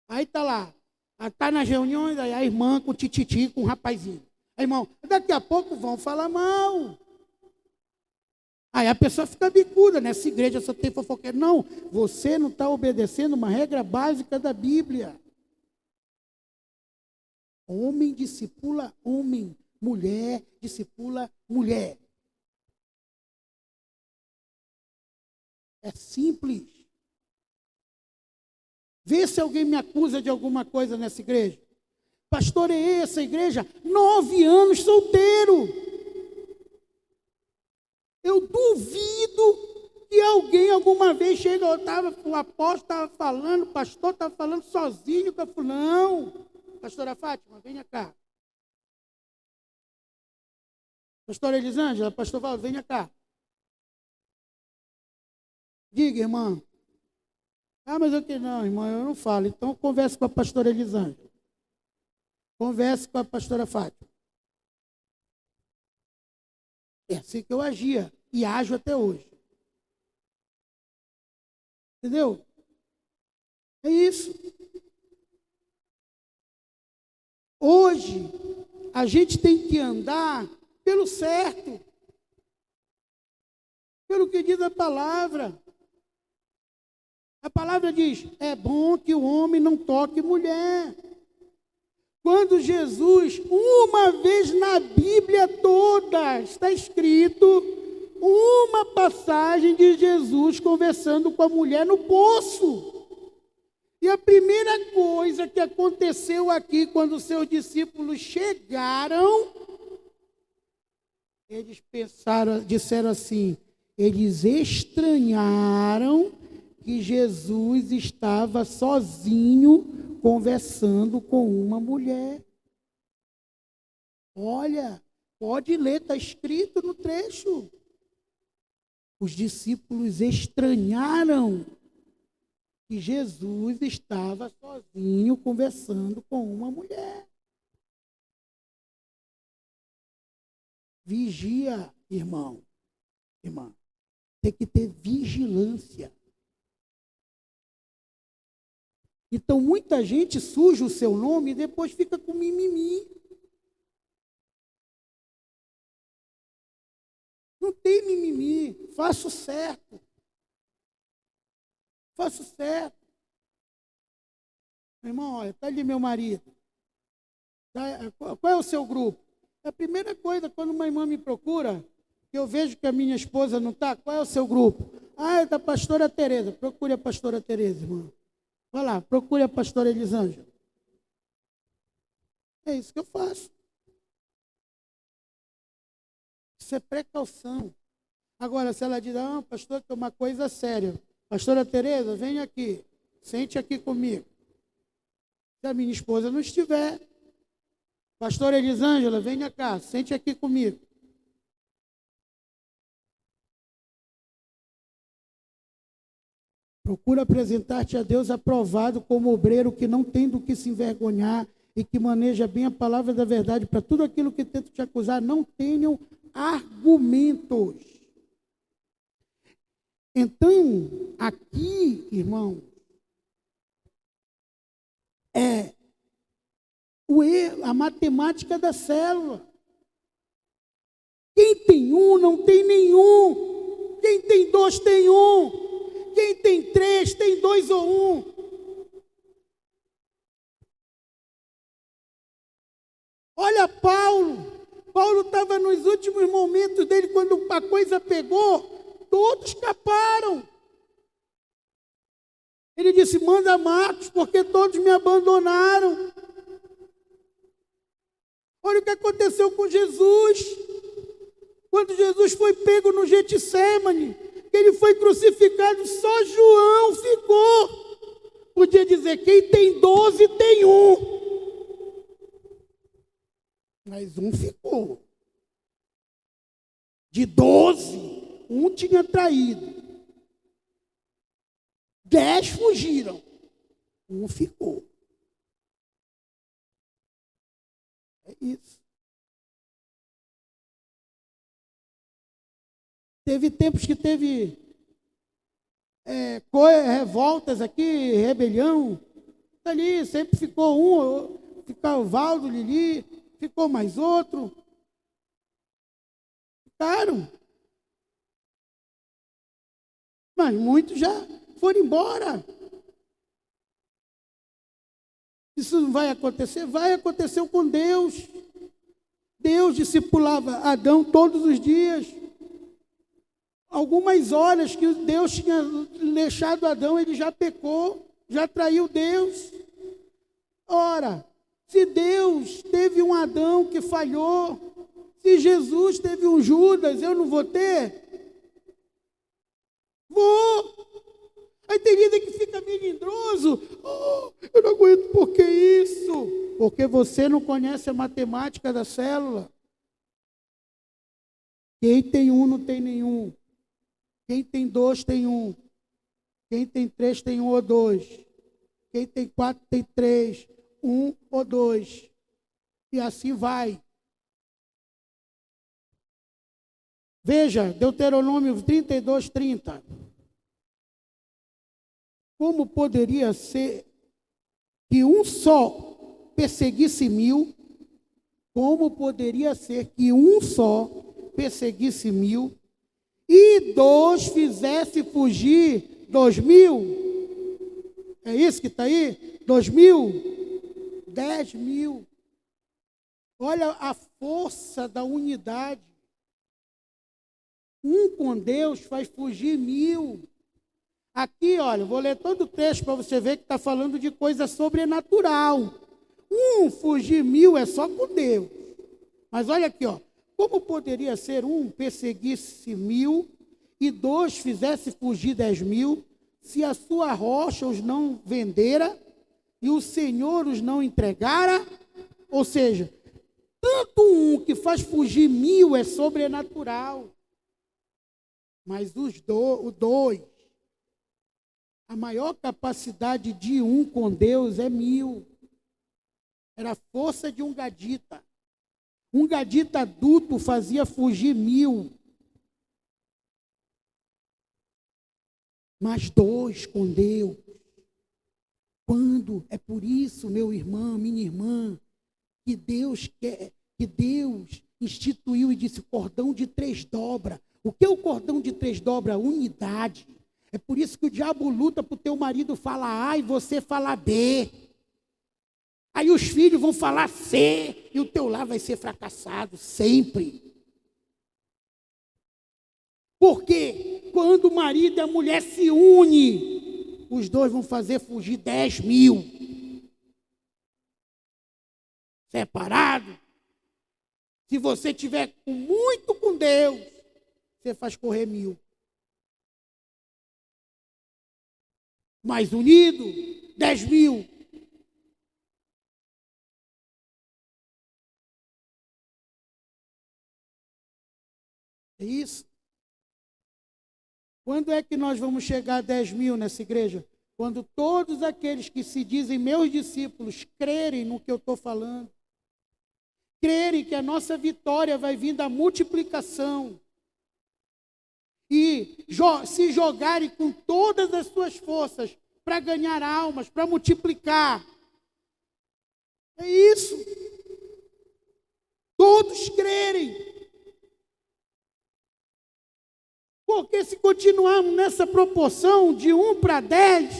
Aí está lá, está nas reuniões, aí a irmã com o tititi, com o rapazinho. Aí, irmão, daqui a pouco vão falar mal. Aí a pessoa fica bicuda, nessa igreja só tem fofoqueiro. Não, você não está obedecendo uma regra básica da Bíblia. Homem discipula homem, mulher discipula mulher. É simples. Vê se alguém me acusa de alguma coisa nessa igreja. Pastor, é essa igreja? 9 anos solteiro. Eu duvido que alguém alguma vez chega, o apóstolo estava falando, o pastor estava falando sozinho, que eu falei, não. Pastora Fátima, venha cá. Pastora Elisângela, pastor Valdo, venha cá. Diga, irmã. Ah, mas eu que não, irmã, eu não falo. Então converse com a pastora Elisângela. Converse com a pastora Fátima. É assim que eu agia e ajo até hoje. Entendeu? É isso. Hoje, a gente tem que andar pelo certo. Pelo que diz a palavra. A palavra diz, é bom que o homem não toque mulher. Quando Jesus, uma vez na Bíblia toda, está escrito uma passagem de Jesus conversando com a mulher no poço. E a primeira coisa que aconteceu aqui, quando os seus discípulos chegaram, eles disseram assim, eles estranharam que Jesus estava sozinho conversando com uma mulher. Olha, pode ler, está escrito no trecho. Os discípulos estranharam que Jesus estava sozinho conversando com uma mulher. Vigia, irmão, irmã. Tem que ter vigilância. Então, muita gente suja o seu nome e depois fica com mimimi. Não tem mimimi. Faço certo. Faço certo. Meu irmão, olha, está ali meu marido. Qual é o seu grupo? É a primeira coisa, quando uma irmã me procura, que eu vejo que a minha esposa não está, qual é o seu grupo? Ah, é da pastora Tereza. Procure a pastora Tereza, irmão. Vai lá, procure a pastora Elisângela. É isso que eu faço. Isso é precaução. Agora, se ela diz, ah, pastor, tem uma coisa séria. Pastora Tereza, vem aqui. Sente aqui comigo. Se a minha esposa não estiver, pastora Elisângela, venha cá. Sente aqui comigo. Procura apresentar-te a Deus aprovado como obreiro que não tem do que se envergonhar e que maneja bem a palavra da verdade. Para tudo aquilo que tenta te acusar, não tenham argumentos. Então, aqui, irmão, é a matemática da célula. Quem tem um, não tem nenhum. Quem tem dois, tem um. Quem tem três, tem dois ou um. Olha Paulo. Paulo estava nos últimos momentos dele, quando a coisa pegou, todos escaparam. Ele disse, manda Marcos, porque todos me abandonaram. Olha o que aconteceu com Jesus. Quando Jesus foi pego no Getsêmani, ele foi crucificado, só João ficou. Podia dizer, quem tem 12 tem um. Mas um ficou. De 12, um tinha traído. 10 fugiram. Um ficou. É isso. Teve tempos que teve revoltas aqui, rebelião. Ali sempre ficou um, ficou o Valdo, Lili, ficou mais outro. Ficaram. Mas muitos já foram embora. Isso não vai acontecer? Vai acontecer com Deus. Deus discipulava Adão todos os dias. Algumas horas que Deus tinha deixado Adão, ele já pecou, já traiu Deus. Ora, se Deus teve um Adão que falhou, se Jesus teve um Judas, eu não vou ter? Vou. Aí tem gente que fica melindroso. Oh, eu não aguento, por que isso? Porque você não conhece a matemática da célula. Quem tem um, não tem nenhum. Quem tem dois, tem um. Quem tem três, tem um ou dois. Quem tem quatro, tem três. Um ou dois. E assim vai. Veja, Deuteronômio 32, 30. Como poderia ser que um só perseguisse 1000? Como poderia ser que um só perseguisse 1000 e 2 fizesse fugir 2000? É isso que está aí? 2000? 10.000. Olha a força da unidade. Um com Deus faz fugir 1000. Aqui, olha, vou ler todo o texto para você ver que está falando de coisa sobrenatural. Fugir 1000 é só com Deus. Mas olha aqui, ó. Como poderia ser perseguisse 1000 e 2 fizesse fugir 10.000, se a sua rocha os não vendera e o Senhor os não entregara? Ou seja, tanto que faz fugir 1000 é sobrenatural. Mas o 2, a maior capacidade de com Deus é 1000. Era a força de um gadita. Um gadita adulto fazia fugir 1000. Mas 2 com Deus. Quando? É por isso, meu irmão, minha irmã, que Deus instituiu e disse cordão de 3 dobras. O que é o cordão de 3 dobras? Unidade. É por isso que o diabo luta para o teu marido falar A e você falar B. Aí os filhos vão falar C e o teu lar vai ser fracassado sempre. Porque quando o marido e a mulher se unem, os dois vão fazer fugir 10.000. Separado. Se você tiver muito com Deus, você faz correr 1000. Mais unido, 10.000. É isso. Quando é que nós vamos chegar a 10 mil nessa igreja? Quando todos aqueles que se dizem meus discípulos crerem no que eu estou falando. Crerem que a nossa vitória vai vir da multiplicação. E se jogarem com todas as suas forças para ganhar almas, para multiplicar. É isso. Todos crerem. Porque se continuarmos nessa proporção de 1 para 10,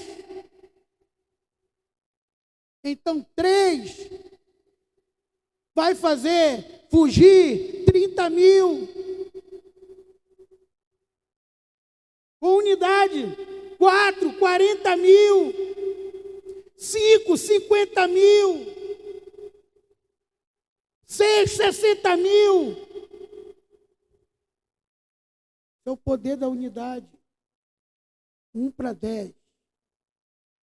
então 3 vai fazer fugir 30 mil. Com unidade, 4, 40 mil. 5, 50 mil. 6, 60 mil. É o poder da unidade. 1 para 10.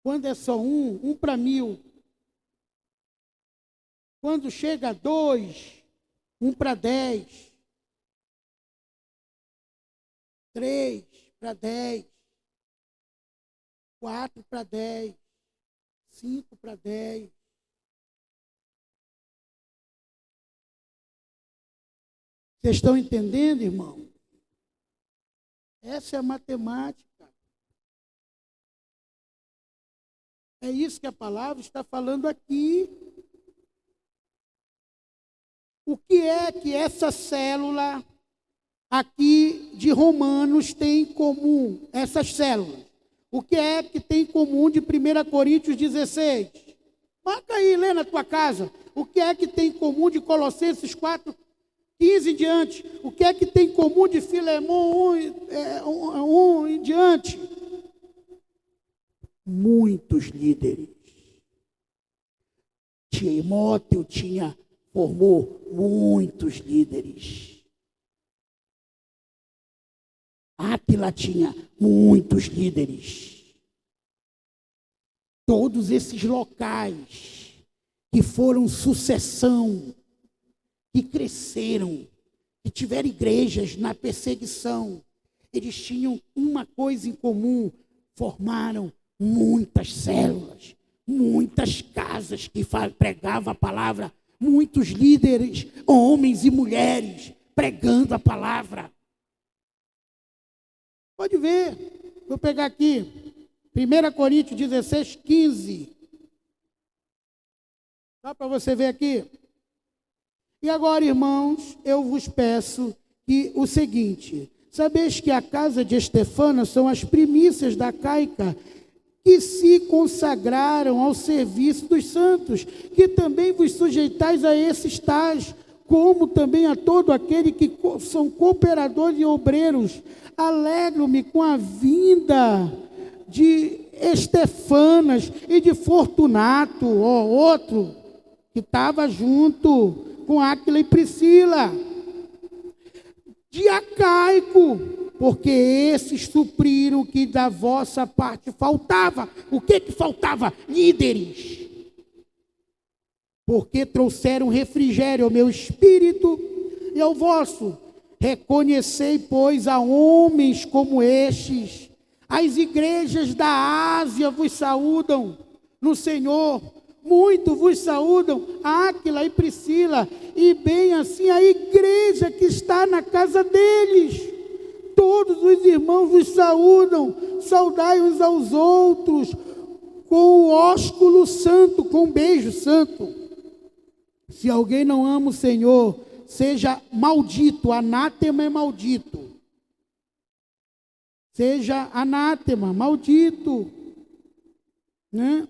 Quando é só 1 para 1000. Quando chega a 2, 1 para 10. 3 para 10. 4 para 10. 5 para 10. Vocês estão entendendo, irmão? Essa é a matemática. É isso que a palavra está falando aqui. O que é que essa célula aqui de Romanos tem em comum? Essas células. O que é que tem em comum de 1 Coríntios 16? Marca aí, lê na tua casa. O que é que tem em comum de Colossenses 4, 15 em diante? O que é que tem em comum de Filemão 1 em diante? Muitos líderes. Timóteo formou muitos líderes. Áquila tinha muitos líderes. Todos esses locais que foram sucessão, que cresceram, que tiveram igrejas na perseguição, eles tinham uma coisa em comum: formaram muitas células, muitas casas que pregavam a palavra, muitos líderes, homens e mulheres, pregando a palavra. Pode ver, vou pegar aqui, 1 Coríntios 16, 15. Só para você ver aqui. E agora, irmãos, eu vos peço que o seguinte: sabeis que a casa de Estefana são as primícias da caica, que se consagraram ao serviço dos santos, que também vos sujeitais a esses tais, como também a todo aquele que são cooperadores e obreiros. Alegro-me com a vinda de Estefanas e de Fortunato, outro que estava junto com Áquila e Priscila, de Acaico, porque esses supriram o que da vossa parte faltava. O que faltava? Líderes. Porque trouxeram refrigério ao meu espírito e ao vosso. Reconhecei, pois, a homens como estes. As igrejas da Ásia vos saúdam no Senhor. Muito vos saúdam Áquila e Priscila, e bem assim a igreja que está na casa deles. Todos os irmãos vos saúdam, saudai uns aos outros, com o ósculo santo, com um beijo santo. Se alguém não ama o Senhor, seja maldito, anátema é maldito. Seja anátema, maldito. Né?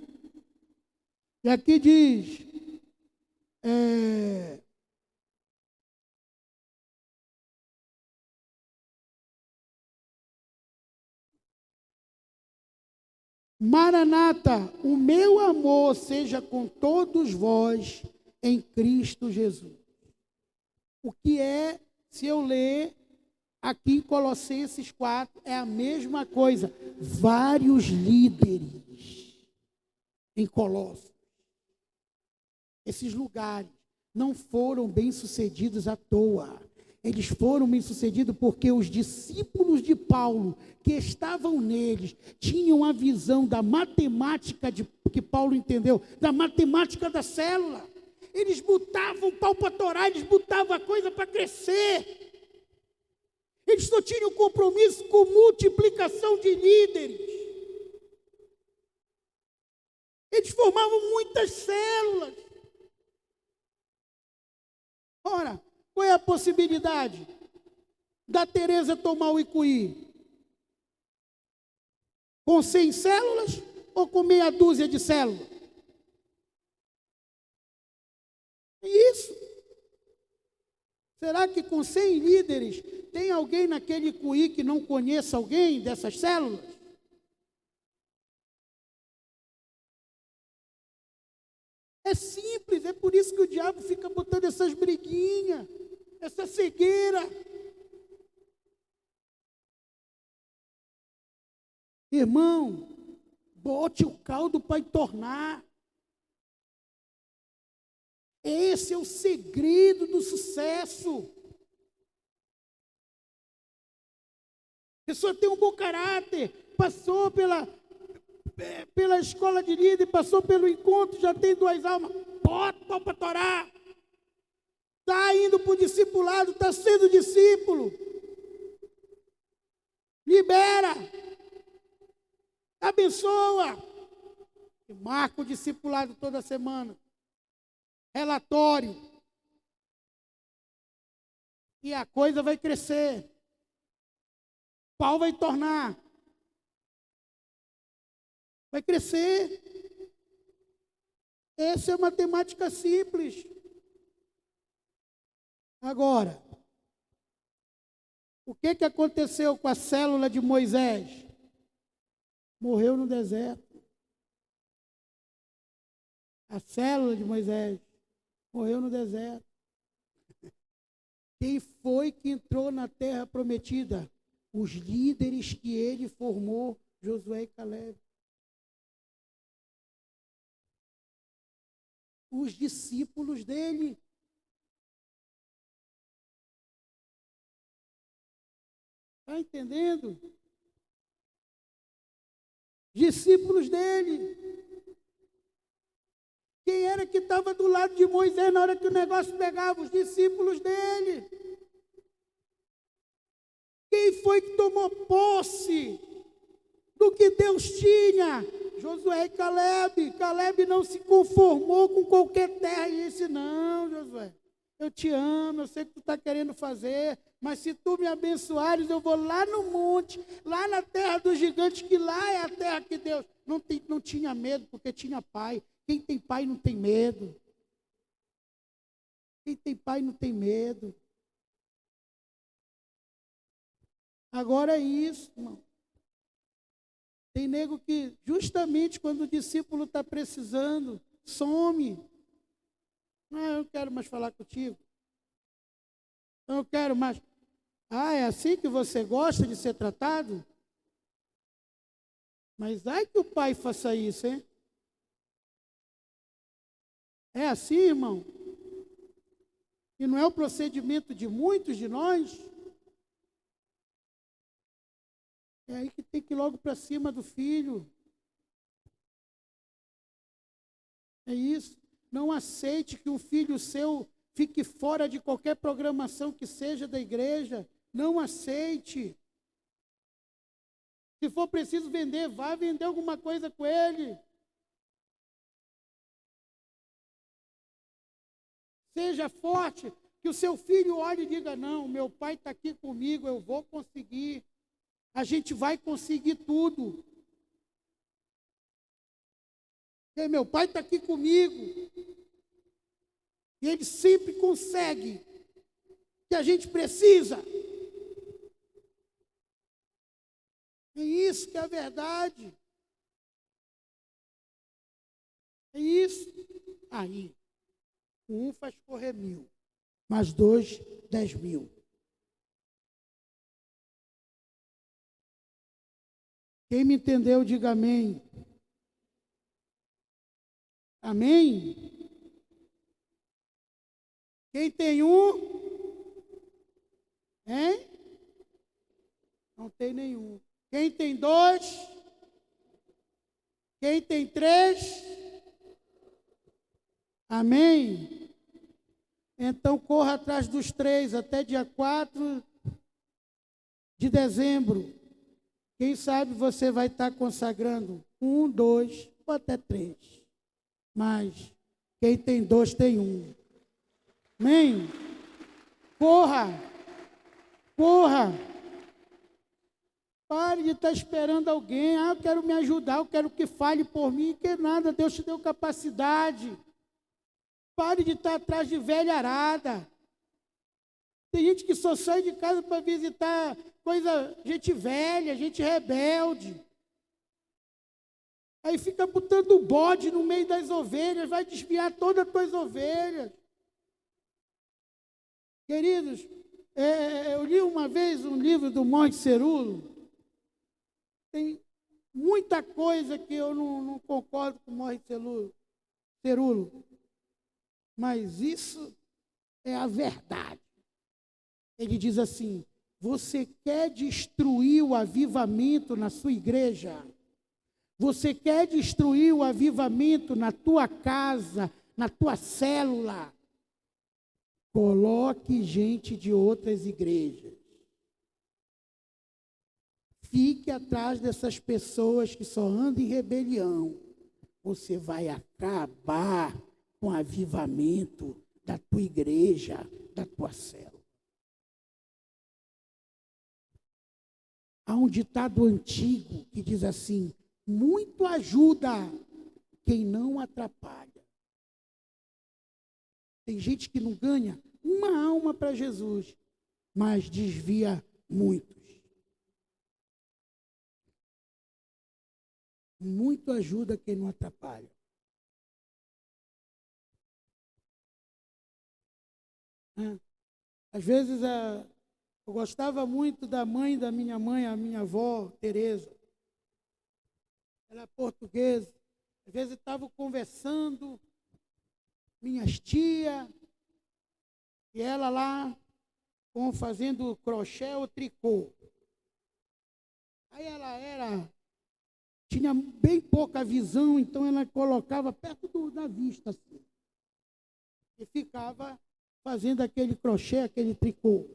E aqui diz, Maranata, o meu amor seja com todos vós em Cristo Jesus. O que é, se eu ler aqui em Colossenses 4, é a mesma coisa. Vários líderes em Colossos. Esses lugares não foram bem-sucedidos à toa. Eles foram bem-sucedidos porque os discípulos de Paulo, que estavam neles, tinham a visão da matemática que Paulo entendeu, da matemática da célula. Eles botavam o pau para torar, eles botavam a coisa para crescer. Eles só tinham compromisso com multiplicação de líderes. Eles formavam muitas células. Ora, qual é a possibilidade da Teresa tomar o Icuí? Com 100 células ou com meia dúzia de células? Isso. Será que com 100 líderes tem alguém naquele Icuí que não conheça alguém dessas células? É simples, é por isso que o diabo fica botando essas briguinhas, essa cegueira. Irmão, bote o caldo para entornar. Esse é o segredo do sucesso. A pessoa tem um bom caráter, passou pela escola de líder, passou pelo encontro, já tem 2 almas. Bota o pau para torar. Está indo para o discipulado, está sendo discípulo. Libera. Abençoa. E marca o discipulado toda semana. Relatório. E a coisa vai crescer. Pau vai tornar. Vai crescer. Essa é uma matemática simples. Agora, o que aconteceu com a célula de Moisés? Morreu no deserto. A célula de Moisés morreu no deserto. Quem foi que entrou na terra prometida? Os líderes que ele formou, Josué e Caleb. Os discípulos dele. Está entendendo? Discípulos dele. Quem era que estava do lado de Moisés na hora que o negócio pegava? Os discípulos dele. Quem foi que tomou posse do que Deus tinha? Josué e Caleb. Caleb não se conformou com qualquer terra e disse: não, Josué, eu te amo, eu sei o que tu está querendo fazer, mas se tu me abençoares, eu vou lá no monte, lá na terra dos gigantes, que lá é a terra que Deus... Não tinha medo, porque tinha pai. Quem tem pai não tem medo. Quem tem pai não tem medo. Agora é isso, irmão. Tem nego que, justamente quando o discípulo está precisando, some. Não, eu não quero mais falar contigo. Eu não quero mais. Ah, é assim que você gosta de ser tratado? Mas ai que o pai faça isso, hein? É assim, irmão? E não é o procedimento de muitos de nós? É aí que tem que ir logo para cima do filho. É isso. Não aceite que um filho seu fique fora de qualquer programação que seja da igreja. Não aceite. Se for preciso vender, vá vender alguma coisa com ele. Seja forte, que o seu filho olhe e diga: não, meu pai está aqui comigo, eu vou conseguir. A gente vai conseguir tudo. E meu pai está aqui comigo. E ele sempre consegue o que a gente precisa. É isso que é a verdade. É isso. Aí, um faz correr 1000, mais 2, 10.000. Quem me entendeu, diga amém. Amém? Quem tem um, Hein? Não tem nenhum. Quem tem 2? Quem tem 3? Amém? Então corra atrás dos 3 até dia 4 de dezembro. Quem sabe você vai estar consagrando 1, 2 ou até 3. Mas quem tem 2 tem 1. Amém? Corra! Corra! Pare de estar esperando alguém. Eu quero me ajudar, eu quero que fale por mim. Que nada, Deus te deu capacidade. Pare de estar atrás de velha arada. Tem gente que só sai de casa para visitar gente velha, gente rebelde. Aí fica botando bode no meio das ovelhas, vai desviar todas as tuas ovelhas. Queridos, eu li uma vez um livro do Monte Cerulo. Tem muita coisa que eu não concordo com o Monte Cerulo. Mas isso é a verdade. Ele diz assim: você quer destruir o avivamento na sua igreja? Você quer destruir o avivamento na tua casa, na tua célula? Coloque gente de outras igrejas. Fique atrás dessas pessoas que só andam em rebelião. Você vai acabar com o avivamento da tua igreja, da tua célula. Há um ditado antigo que diz assim: muito ajuda quem não atrapalha. Tem gente que não ganha uma alma para Jesus, mas desvia muitos. Muito ajuda quem não atrapalha. Às vezes eu gostava muito da mãe da minha mãe, a minha avó, Tereza. Ela é portuguesa. Às vezes estava conversando, minhas tias, e ela lá fazendo crochê ou tricô. Aí ela tinha bem pouca visão, então ela colocava perto da vista, assim. E ficava fazendo aquele crochê, aquele tricô.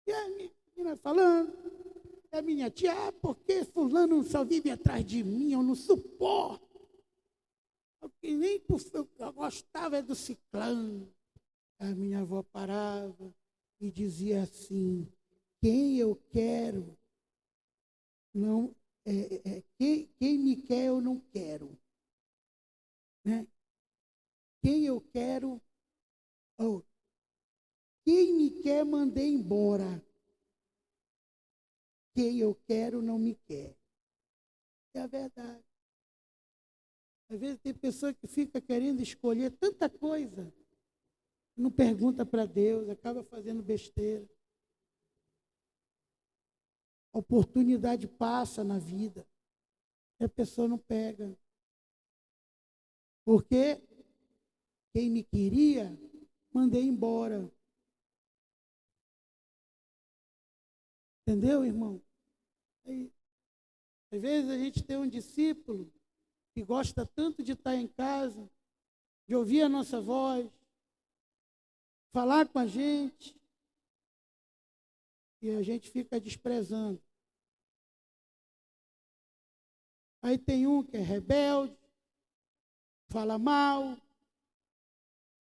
E a menina falando, a minha tia: porque fulano só vive atrás de mim, eu não suporto. Eu gostava do ciclano. A minha avó parava e dizia assim: quem eu quero, não, quem me quer eu não quero. Né? Quem eu quero, quem me quer mandei embora. Quem eu quero não me quer. É a verdade. Às vezes tem pessoa que fica querendo escolher tanta coisa, não pergunta para Deus, acaba fazendo besteira. A oportunidade passa na vida e a pessoa não pega. Porque quem me queria, mandei embora. Entendeu, irmão? Às vezes a gente tem um discípulo que gosta tanto de estar em casa, de ouvir a nossa voz, falar com a gente, e a gente fica desprezando. Aí tem um que é rebelde, fala mal,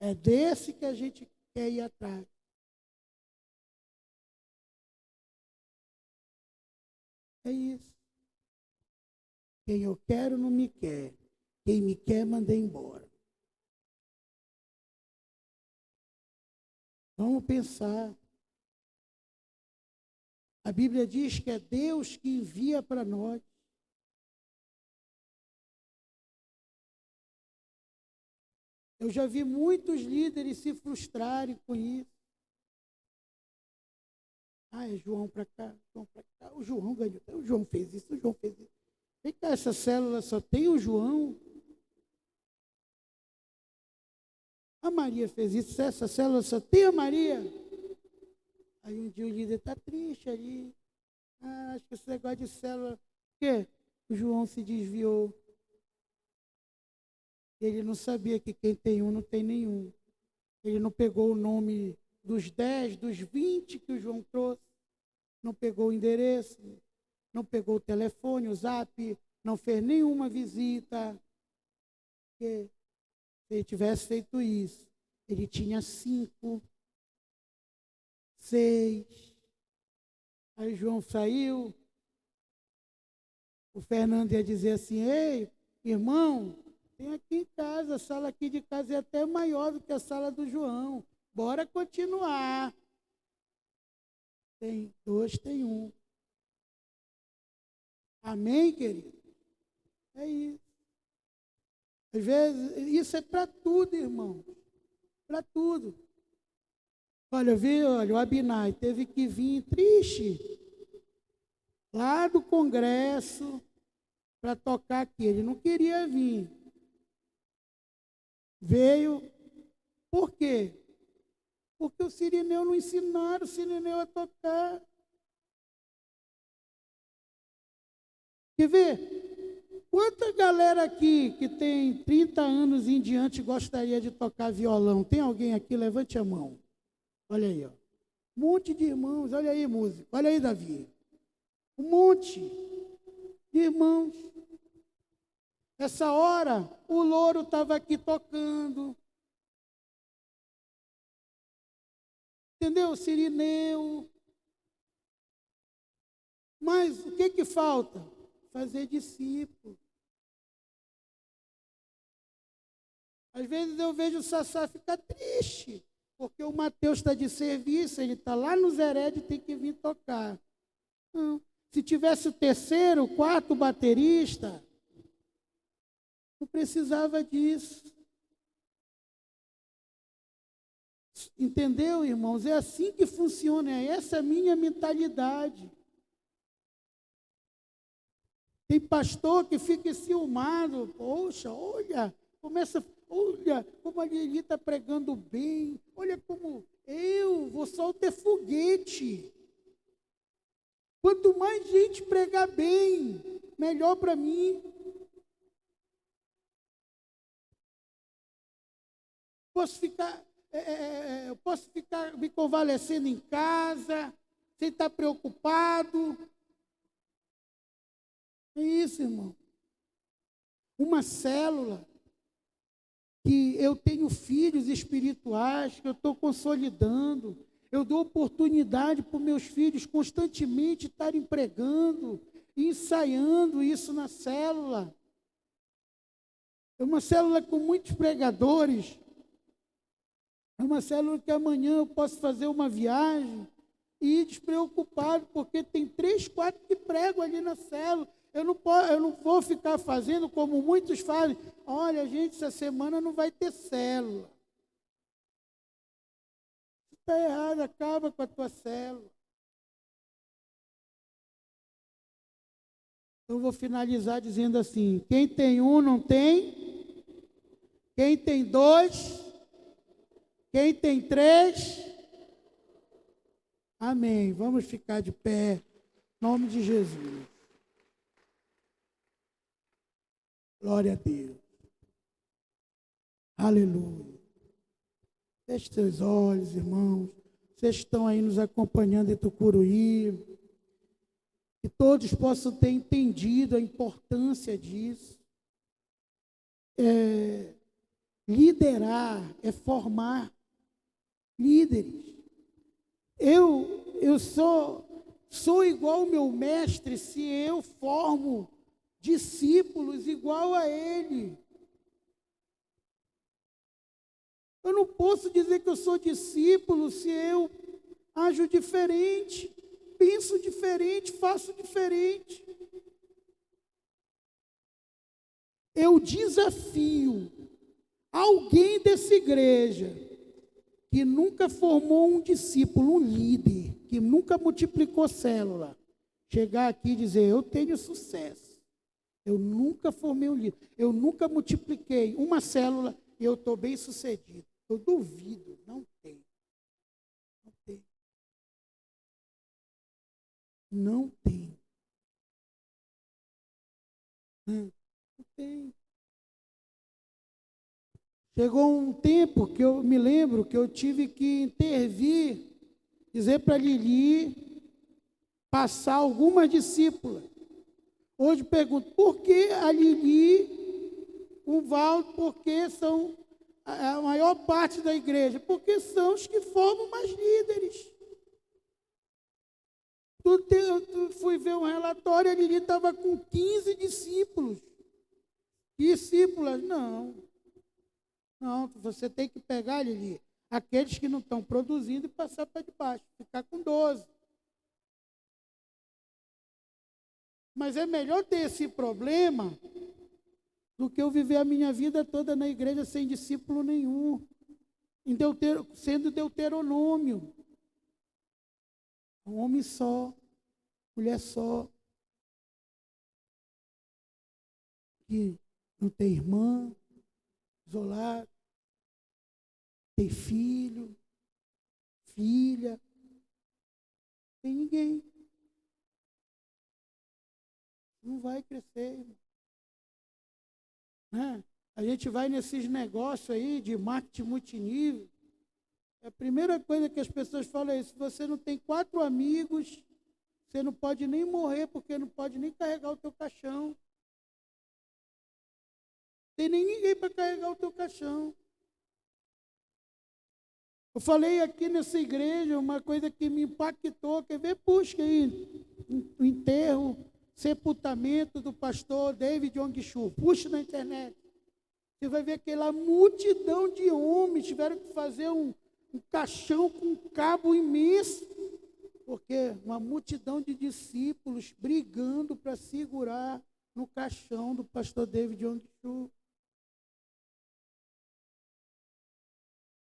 é desse que a gente quer ir atrás. É isso. Quem eu quero não me quer. Quem me quer, mandei embora. Vamos pensar. A Bíblia diz que é Deus que envia para nós. Eu já vi muitos líderes se frustrarem com isso. É João para cá, João para cá. O João ganhou, o João fez isso, o João fez isso. Vem cá, essa célula só tem o João. A Maria fez isso, essa célula só tem a Maria. Aí um dia o líder está triste ali. Acho que esse negócio de célula. Por quê? O João se desviou. Ele não sabia que quem tem um não tem nenhum. Ele não pegou o nome dos 10, dos 20 que o João trouxe. Não pegou o endereço, não pegou o telefone, o zap, não fez nenhuma visita. Porque se ele tivesse feito isso, ele tinha 5, 6. Aí João saiu. O Fernando ia dizer assim: ei, irmão, tem aqui em casa, a sala aqui de casa é até maior do que a sala do João. Bora continuar. Tem 2, tem 1. Amém, querido? É isso. Às vezes, isso é para tudo, irmão. Para tudo. Olha, o Abinai teve que vir triste lá do Congresso para tocar aqui. Ele não queria vir. Veio. Por quê? Porque o Sirineu não ensinaram o Sirineu a tocar. Quer ver? Quanta galera aqui que tem 30 anos em diante gostaria de tocar violão? Tem alguém aqui? Levante a mão. Olha aí, ó. Um monte de irmãos. Olha aí, músico. Olha aí, Davi. Um monte de irmãos. Essa hora, o louro estava aqui tocando. Entendeu? Sirineu. Mas o que falta? Fazer discípulo. Às vezes eu vejo o Sassá ficar triste, porque o Mateus está de serviço, ele está lá no Zered e tem que vir tocar. Não. Se tivesse o 3º, o 4º baterista, não precisava disso. Entendeu, irmãos? É assim que funciona, é essa a minha mentalidade. Tem pastor que fica enciumado. Poxa, olha como a Lili está pregando bem. Olha como eu vou só ter foguete. Quanto mais gente pregar bem, melhor para mim. Eu posso ficar me convalescendo em casa, sem estar preocupado. É isso, irmão. Uma célula que eu tenho filhos espirituais, que eu estou consolidando. Eu dou oportunidade para os meus filhos constantemente estarem pregando, ensaiando isso na célula. É uma célula com muitos pregadores. É uma célula que amanhã eu posso fazer uma viagem e ir despreocupado, porque tem 3, 4 que pregam ali na célula. Eu não vou ficar fazendo como muitos fazem. Olha, gente, essa semana não vai ter célula. Está errado, acaba com a tua célula. Eu vou finalizar dizendo assim: quem tem um não tem, quem tem 2, quem tem 3, amém. Vamos ficar de pé, em nome de Jesus. Glória a Deus. Aleluia. Feche seus olhos, irmãos. Vocês estão aí nos acompanhando em Tucuruí. Que todos possam ter entendido a importância disso. Liderar é formar líderes. Eu sou igual ao meu mestre se eu formo discípulos igual a ele. Eu não posso dizer que eu sou discípulo se eu ajo diferente, penso diferente, faço diferente. Eu desafio alguém dessa igreja que nunca formou um discípulo, um líder, que nunca multiplicou célula, chegar aqui e dizer: eu tenho sucesso. Eu nunca formei um líder, eu nunca multipliquei uma célula e eu estou bem sucedido. Eu duvido, não tem. Não tem. Não tem. Não tem. Chegou um tempo que eu me lembro que eu tive que intervir, dizer para Lili passar algumas discípulas. Hoje pergunto, por que a Lili, o Valdo, por que são a maior parte da igreja? Porque são os que formam mais líderes. Eu fui ver um relatório, a Lili estava com 15 discípulos. Discípulas, não. Não, você tem que pegar, Lili, aqueles que não estão produzindo e passar para debaixo, ficar com 12. Mas é melhor ter esse problema do que eu viver a minha vida toda na igreja sem discípulo nenhum, sendo Deuteronômio. Um homem só, mulher só, que não tem irmã, isolado, tem filho, filha, não tem ninguém. Não vai crescer, irmão. Né? A gente vai nesses negócios aí de marketing multinível. A primeira coisa que as pessoas falam é: se você não tem 4 amigos, você não pode nem morrer, porque não pode nem carregar o teu caixão. Tem nem ninguém para carregar o teu caixão. Eu falei aqui nessa igreja uma coisa que me impactou. Quer ver? Puxa aí o enterro, sepultamento do pastor David Ong-Chu. Puxa na internet. Você vai ver aquela multidão de homens tiveram que fazer um caixão com um cabo imenso, porque uma multidão de discípulos brigando para segurar no caixão do pastor David Ong-Chu.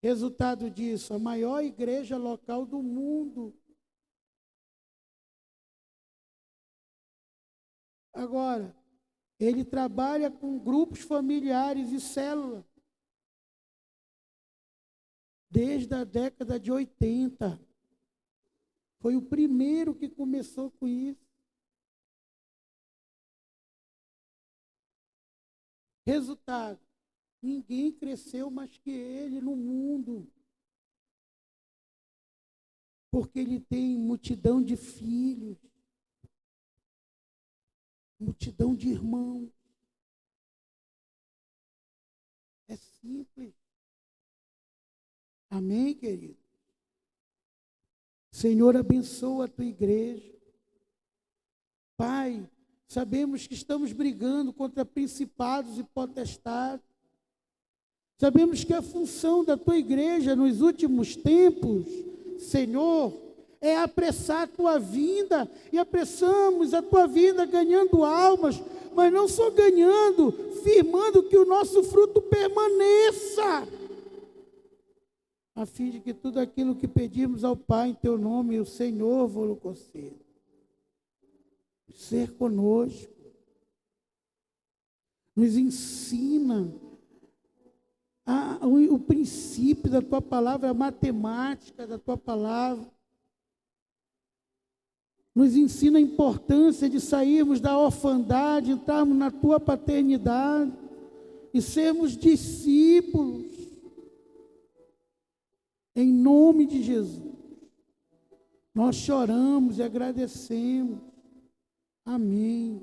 Resultado disso, a maior igreja local do mundo. Agora, ele trabalha com grupos familiares e células desde a década de 80. Foi o primeiro que começou com isso. Resultado, ninguém cresceu mais que ele no mundo. Porque ele tem multidão de filhos, multidão de irmãos. É simples. Amém, querido? Senhor, abençoa a tua igreja. Pai, sabemos que estamos brigando contra principados e potestades. Sabemos que a função da tua igreja nos últimos tempos, Senhor, é apressar a tua vinda, e apressamos a tua vinda ganhando almas, mas não só ganhando, firmando que o nosso fruto permaneça, a fim de que tudo aquilo que pedimos ao Pai em teu nome, o Senhor vos conceda. Ser conosco, nos ensina o princípio da tua palavra, a matemática da tua palavra. Nos ensina a importância de sairmos da orfandade, entrarmos na tua paternidade e sermos discípulos. Em nome de Jesus. Nós choramos e agradecemos. Amém.